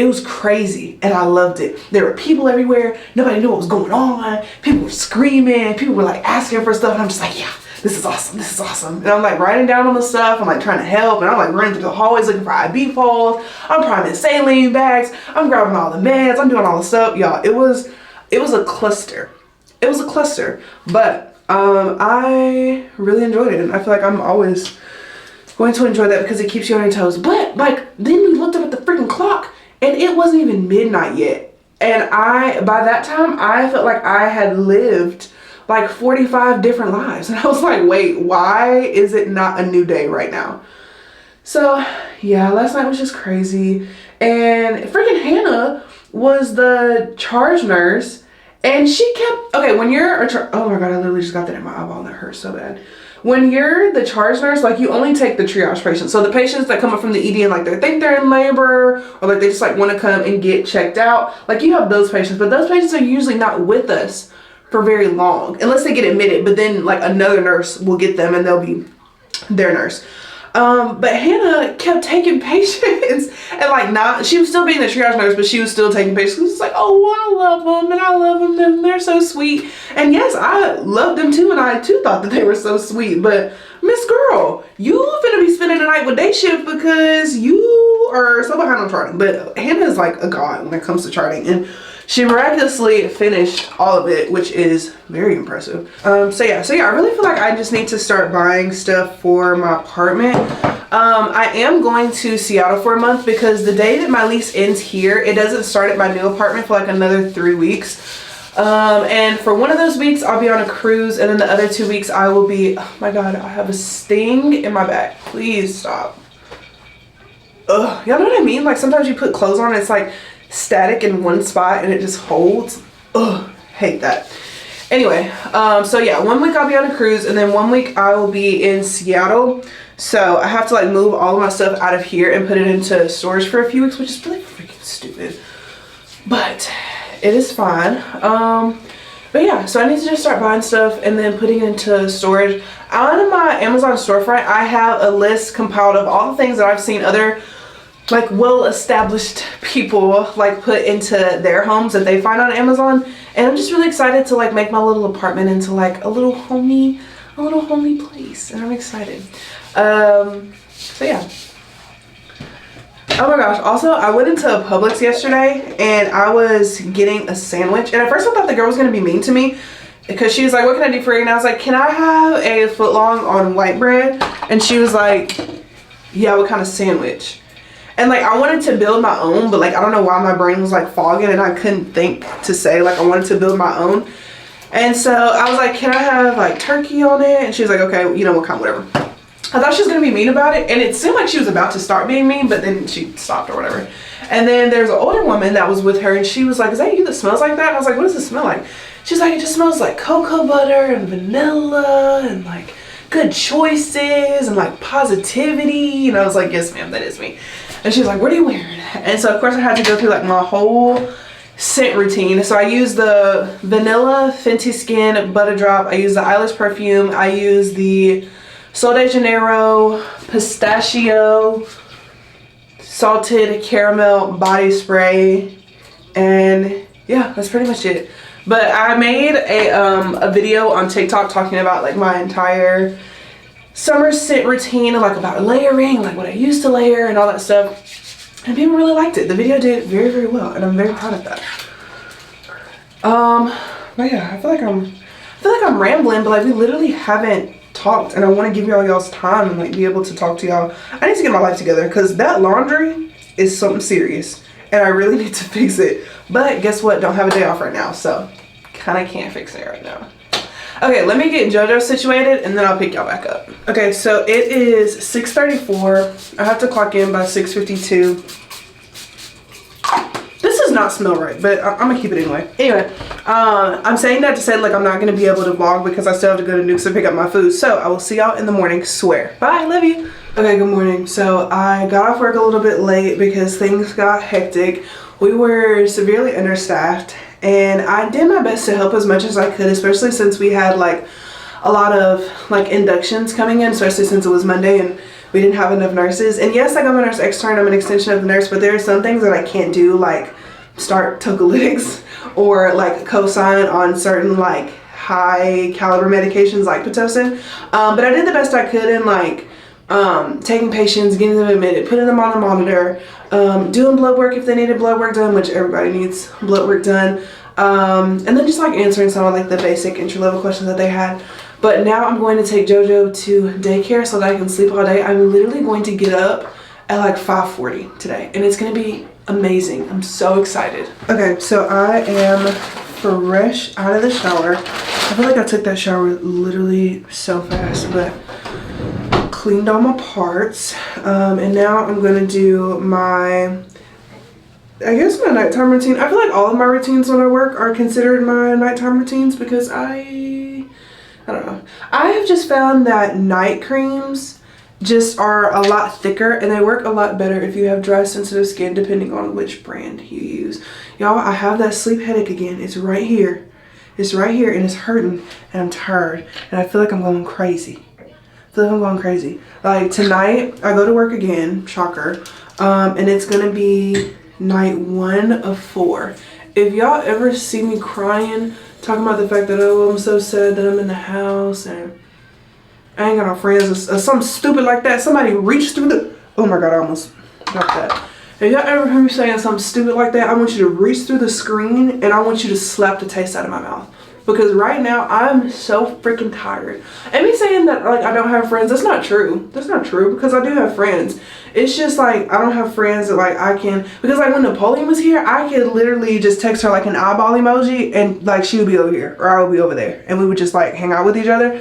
It was crazy, and I loved it. There were people everywhere. Nobody knew what was going on. People were screaming. People were like asking for stuff, and I'm just like, yeah, this is awesome. This is awesome. And I'm like writing down on the stuff. I'm like trying to help, and I'm like running through the hallways looking for IB folds. I'm priming saline bags. I'm grabbing all the meds. I'm doing all the stuff, y'all. It was a cluster. It was a cluster, but I really enjoyed it, and I feel like I'm always going to enjoy that because it keeps you on your toes. But like then we looked up at the freaking clock, and it wasn't even midnight yet, and by that time I felt like I had lived like 45 different lives, and I was like, wait, why is it not a new day right now? So yeah, last night was just crazy, and freaking Hannah was the charge nurse. And she kept, okay, when you're oh my God, I literally just got that in my eyeball and that hurts so bad. When you're the charge nurse, like you only take the triage patients. So the patients that come up from the ED and like they think they're in labor, or like they just like want to come and get checked out. Like you have those patients, but those patients are usually not with us for very long, unless they get admitted, but then like another nurse will get them and they'll be their nurse. But Hannah kept taking patients and like she was still being the triage nurse, but she was still taking patients. It's like, oh, well, I love them and I love them and they're so sweet. And yes, I loved them too, and I too thought that they were so sweet. But Miss Girl, you finna be spending the night with day shift because you are so behind on charting. But Hannah is like a god when it comes to charting, and she miraculously finished all of it, which is very impressive. So yeah, I really feel like I just need to start buying stuff for my apartment. I am going to Seattle for a month because the day that my lease ends here, it doesn't start at my new apartment for like another 3 weeks. And for one of those weeks, I'll be on a cruise, and then the other 2 weeks I will be, oh my God, I have a sting in my back. Please stop. Ugh, y'all know what I mean? Like sometimes you put clothes on and it's like static in one spot and it just holds. Ugh, hate that. Anyway, so yeah, 1 week I'll be on a cruise, and then 1 week I will be in Seattle. So I have to like move all of my stuff out of here and put it into storage for a few weeks, which is really freaking stupid, but it is fine. But yeah, so I need to just start buying stuff and then putting it into storage. On my Amazon storefront, I have a list compiled of all the things that I've seen other like well-established people like put into their homes that they find on Amazon, and I'm just really excited to like make my little apartment into like a little homey place, and I'm excited. So yeah. Oh my gosh, also I went into a Publix yesterday and I was getting a sandwich, and at first I thought the girl was gonna be mean to me because she was like, what can I do for you? And I was like, can I have a footlong on white bread? And she was like, yeah, what kind of sandwich? And like I wanted to build my own, but like I don't know why my brain was like fogging and I couldn't think to say like I wanted to build my own. And so I was like, can I have like turkey on it? And she was like, okay, you know what kind, whatever. I thought she was gonna be mean about it, and it seemed like she was about to start being mean, but then she stopped or whatever. And then there's an older woman that was with her, and she was like, is that you that smells like that? And I was like, what does it smell like? She's like, it just smells like cocoa butter and vanilla and like good choices and like positivity. And I was like, yes ma'am, that is me. And she was like, what are you wearing? And so of course I had to go through like my whole scent routine. So I use the vanilla Fenty Skin Butter Drop. I use the Eyeless perfume. I use the Sol de Janeiro Pistachio Salted Caramel Body Spray. And yeah, that's pretty much it. But I made a video on TikTok talking about like my entire summer scent routine, like about layering, like what I used to layer and all that stuff, and people really liked it. The video did very, very well, and I'm very proud of that. But yeah, I feel like I'm rambling, but like we literally haven't talked, and I want to give y'all's time and like be able to talk to y'all. I need to get my life together because that laundry is something serious, and I really need to fix it. But guess what? Don't have a day off right now, so kind of can't fix it right now. Okay, let me get JoJo situated and then I'll pick y'all back up. Okay, so it is 6:34. I have to clock in by 6:52. This does not smell right, but I'm gonna keep it anyway. Anyway, I'm saying that to say like I'm not gonna be able to vlog because I still have to go to Nukes and pick up my food. So I will see y'all in the morning, swear. Bye, love you. Okay, good morning. So I got off work a little bit late because things got hectic. We were severely understaffed, and I did my best to help as much as I could, especially since we had like a lot of like inductions coming in, especially since it was Monday and we didn't have enough nurses. And yes, like I'm a nurse extern, I'm an extension of the nurse, but there are some things that I can't do, like start tocolytics or like co-sign on certain like high caliber medications like Pitocin. But I did the best I could in like taking patients, getting them admitted, putting them on the monitor, doing blood work if they needed blood work done, which everybody needs blood work done, and then just like answering some of like the basic entry-level questions that they had. But now I'm going to take JoJo to daycare so that I can sleep all day. I'm literally going to get up at like 5:40 today, and it's gonna be amazing. I'm so excited. Okay, so I am fresh out of the shower. I feel like I took that shower literally so fast, but cleaned all my parts, and now I'm gonna do my, I guess, my nighttime routine. I feel like all of my routines when I work are considered my nighttime routines because I don't know. I have just found that night creams just are a lot thicker and they work a lot better if you have dry sensitive skin, depending on which brand you use. Y'all, I have that sleep headache again. It's right here. It's right here and it's hurting and I'm tired and I feel like I'm going crazy. Like tonight, I go to work again, shocker, and it's gonna be night 1 of 4. If y'all ever see me crying, talking about the fact that, oh, I'm so sad that I'm in the house and I ain't got no friends or something stupid like that, somebody reached through the, oh my god, I almost dropped that. If y'all ever hear me saying something stupid like that, I want you to reach through the screen and I want you to slap the taste out of my mouth. Because right now, I'm so freaking tired. And me saying that, like, I don't have friends, that's not true. That's not true, because I do have friends. It's just, like, I don't have friends that, like, I can... Because, like, when Napoleon was here, I could literally just text her, like, an eyeball emoji, and, like, she would be over here, or I would be over there. And we would just, like, hang out with each other.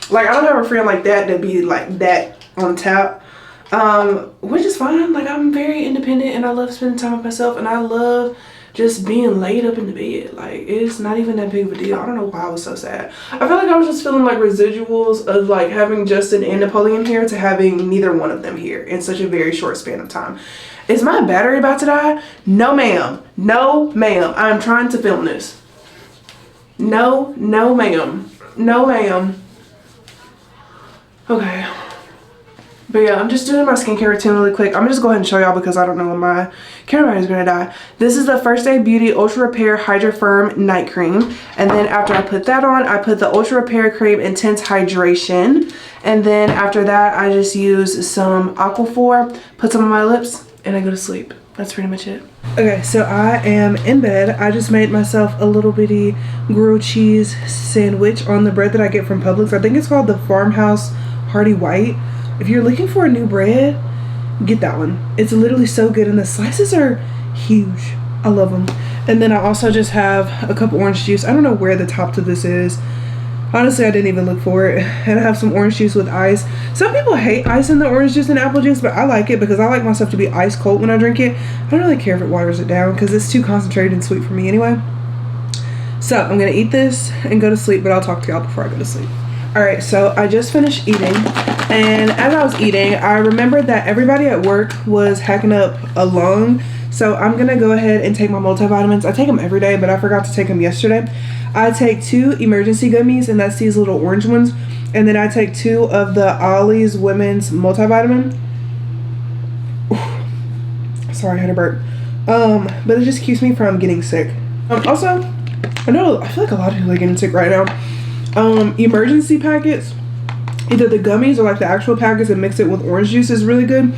Like, I don't have a friend like that that be, like, that on tap. Which is fine. Like, I'm very independent, and I love spending time with myself, and I love... just being laid up in the bed. Like, it's not even that big of a deal. I don't know why I was so sad. I feel like I was just feeling like residuals of like having Justin and Napoleon here to having neither one of them here in such a very short span of time. Is my battery about to die? No ma'am. No ma'am. I'm trying to film this. No ma'am. No ma'am. Okay. But yeah, I'm just doing my skincare routine really quick. I'm gonna just go ahead and show y'all because I don't know when my camera is gonna die. This is the First Aid Beauty Ultra Repair Hydra Firm Night Cream. And then after I put that on, I put the Ultra Repair Cream Intense Hydration. And then after that, I just use some Aquaphor, put some on my lips, and I go to sleep. That's pretty much it. Okay, so I am in bed. I just made myself a little bitty grilled cheese sandwich on the bread that I get from Publix. I think it's called the Farmhouse Hearty White. If you're looking for a new bread, get that one. It's literally so good and the slices are huge. I love them. And then I also just have a cup of orange juice. I don't know where the top to this is. Honestly, I didn't even look for it. And I have some orange juice with ice. Some people hate ice in the orange juice and apple juice, but I like it because I like my stuff to be ice cold when I drink it. I don't really care if it waters it down because it's too concentrated and sweet for me anyway. So I'm gonna eat this and go to sleep, but I'll talk to y'all before I go to sleep. Alright, so I just finished eating, and as I was eating, I remembered that everybody at work was hacking up a lung, so I'm going to go ahead and take my multivitamins. I take them every day, but I forgot to take them yesterday. I take 2 emergency gummies, and that's these little orange ones, and then I take 2 of the Ollie's Women's Multivitamin. Sorry, I had a burp. But it just keeps me from getting sick. Also, I feel like a lot of people are getting sick right now. Emergency packets, either the gummies or like the actual packets and mix it with orange juice is really good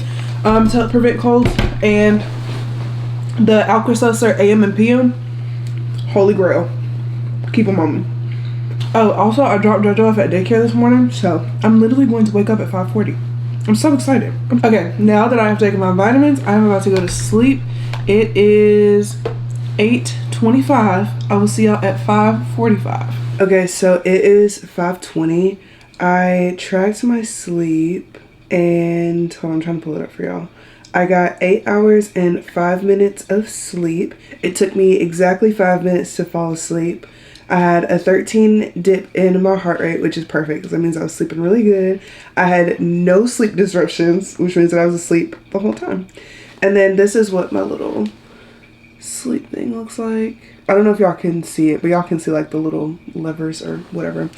to help prevent colds. And the Alka-Seltzer AM and PM, holy grail, keep them on me. Oh, also I dropped JoJo off at daycare this morning, so I'm literally going to wake up at 5:40. I'm so excited. Okay, now that I have taken my vitamins, I'm about to go to sleep. It is 8:25. I will see y'all at 5:45. Okay, so it is 5:20. I tracked my sleep and hold on, I'm trying to pull it up for y'all. I got 8 hours and 5 minutes of sleep. It took me exactly 5 minutes to fall asleep. I had a 13 dip in my heart rate, which is perfect because that means I was sleeping really good. I had no sleep disruptions, which means that I was asleep the whole time. And then this is what my little sleep thing looks like. I don't know if y'all can see it, but y'all can see like the little levers or whatever.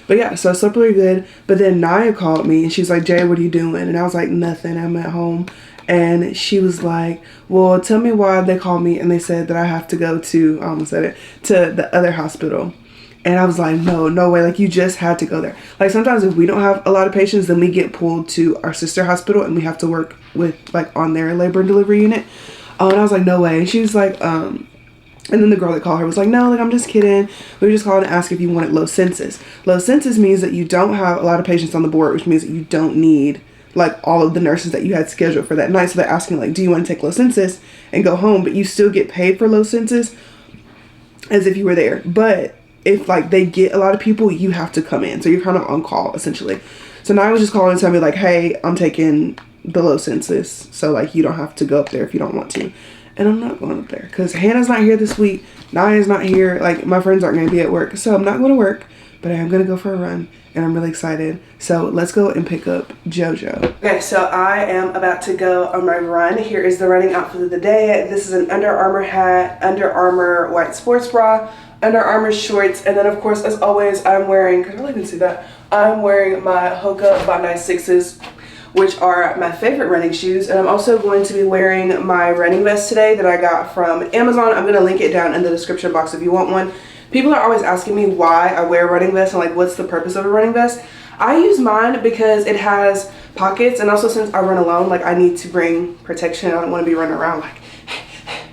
But yeah, so I slept really good. But then Naya called me and she's like, Jay, what are you doing? And I was like, nothing, I'm at home. And she was like, well, tell me why they called me and they said that I have to go to, I almost said it, to the other hospital. And I was like, no way, like you just had to go there. Like sometimes if we don't have a lot of patients, then we get pulled to our sister hospital and we have to work with like on their labor and delivery unit. And I was like, no way. And she was like, and then the girl that called her was like, no, like I'm just kidding. We were just calling to ask if you wanted low census. Low census means that you don't have a lot of patients on the board, which means that you don't need like all of the nurses that you had scheduled for that night. So they're asking like, do you want to take low census and go home? But you still get paid for low census as if you were there. But if like they get a lot of people, you have to come in. So you're kind of on call essentially. So now I was just calling to tell me like, hey, I'm taking the low census. So like you don't have to go up there if you don't want to. And I'm not going up there because Hannah's not here this week. Naya's not here. Like my friends aren't going to be at work. So I'm not going to work, but I am going to go for a run. And I'm really excited. So let's go and pick up JoJo. Okay, so I am about to go on my run. Here is the running outfit of the day. This is an Under Armour hat, Under Armour white sports bra, Under Armour shorts, and then of course, as always, I'm wearing, I really didn't see that, I'm wearing my Hoka Bondi 6s, which are my favorite running shoes. And I'm also going to be wearing my running vest today that I got from Amazon. I'm gonna link it down in the description box if you want one. People are always asking me why I wear a running vest and like what's the purpose of a running vest. I use mine because it has pockets, and also since I run alone, like I need to bring protection. I don't want to be running around like,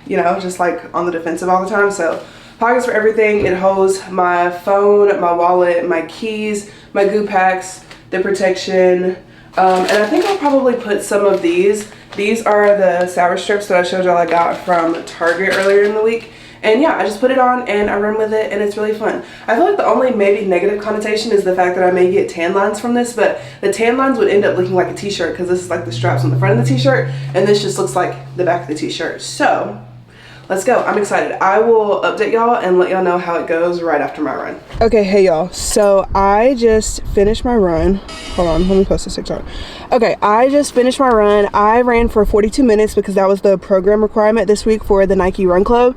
you know, just like on the defensive all the time. So pockets for everything. It holds my phone, my wallet, my keys, my goo packs, the protection. And I think I'll probably put some of these. These are the sour strips that I showed y'all I got from Target earlier in the week. And yeah, I just put it on and I run with it and it's really fun. I feel like the only maybe negative connotation is the fact that I may get tan lines from this, but the tan lines would end up looking like a t-shirt because this is like the straps on the front of the t-shirt and this just looks like the back of the t-shirt. So let's go. I'm excited. I will update y'all and let y'all know how it goes right after my run. Okay, hey y'all. So I just finished my run. Hold on, let me post this TikTok. Okay, I just finished my run. I ran for 42 minutes because that was the program requirement this week for the Nike Run Club.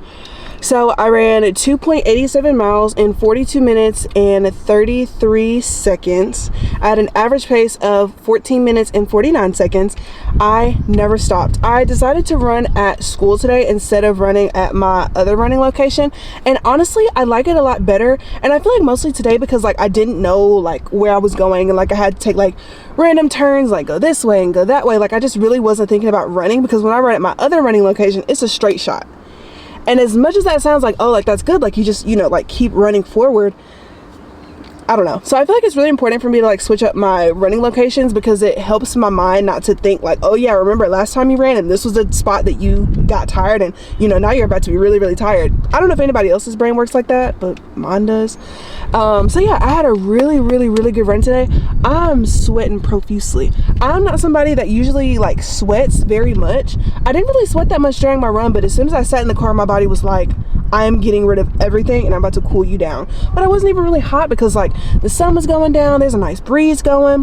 So I ran 2.87 miles in 42 minutes and 33 seconds. I had an average pace of 14 minutes and 49 seconds. I never stopped. I decided to run at school today instead of running at my other running location. And honestly, I like it a lot better. And I feel like mostly today because like I didn't know like where I was going and like I had to take like random turns, like go this way and go that way. Like I just really wasn't thinking about running because when I run at my other running location, it's a straight shot. And as much as that sounds like, oh, like that's good, like you just, you know, like keep running forward, I don't know. So I feel like it's really important for me to like switch up my running locations because it helps my mind not to think like, oh yeah, remember last time you ran and this was the spot that you got tired and you know now you're about to be really, really tired. I don't know if anybody else's brain works like that, but mine does. So yeah, I had a really, really, really good run today. I'm sweating profusely. I'm not somebody that usually like sweats very much. I didn't really sweat that much during my run, but as soon as I sat in the car, my body was like, I'm getting rid of everything and I'm about to cool you down. But I wasn't even really hot because like the sun was going down, there's a nice breeze going.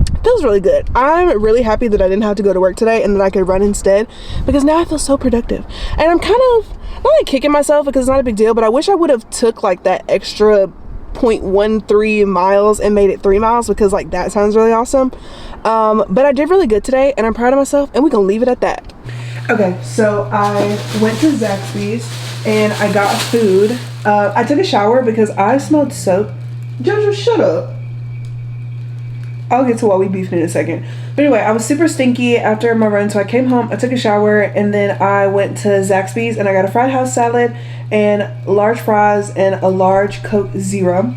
It feels really good. I'm really happy that I didn't have to go to work today and that I could run instead because now I feel so productive. And I'm kind of not like kicking myself because it's not a big deal, but I wish I would have took like that extra 0.13 miles and made it 3 miles because like that sounds really awesome. But I did really good today and I'm proud of myself and we're gonna leave it at that. Okay, so I went to Zaxby's and I got food. I took a shower because I smelled soap. Jojo, shut up. I'll get to what we beefed in a second. But anyway, I was super stinky after my run, so I came home, I took a shower, and then I went to Zaxby's and I got a fried house salad and large fries and a large Coke Zero.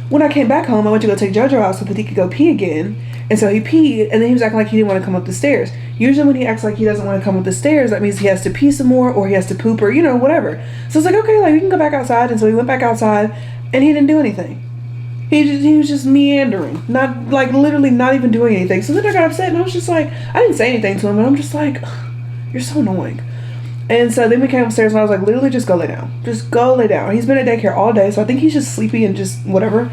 When I came back home, I went to go take JoJo out so that he could go pee again. And so he peed, and then he was acting like he didn't want to come up the stairs. Usually when he acts like he doesn't want to come up the stairs, that means he has to pee some more or he has to poop or, you know, whatever. So it's like, okay, like we can go back outside. And so we went back outside and he didn't do anything. He was just meandering, not like literally not even doing anything. So then I got upset and I was just like, I didn't say anything to him, but I'm just like, you're so annoying. And so then we came upstairs and I was like, literally just go lay down. Just go lay down. He's been at daycare all day, so I think he's just sleepy and just whatever.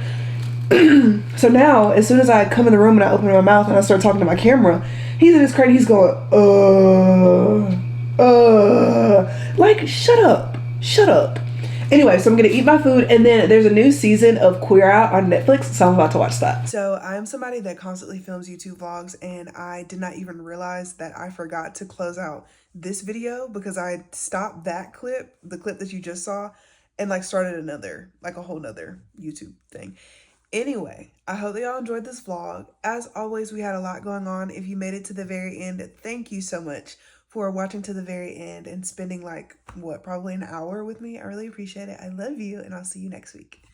So now, as soon as I come in the room and I open my mouth and I start talking to my camera, he's in his crate, he's going, like, shut up. Anyway, so I'm gonna eat my food, and then there's a new season of Queer Out on Netflix, so I'm about to watch that. So I'm somebody that constantly films YouTube vlogs, and I did not even realize that I forgot to close out this video because I stopped that clip, the clip that you just saw, and like started another, like a whole nother YouTube thing. Anyway, I hope that y'all enjoyed this vlog. As always, we had a lot going on. If you made it to the very end, thank you so much for watching to the very end and spending like, what, probably an hour with me. I really appreciate it. I love you, and I'll see you next week.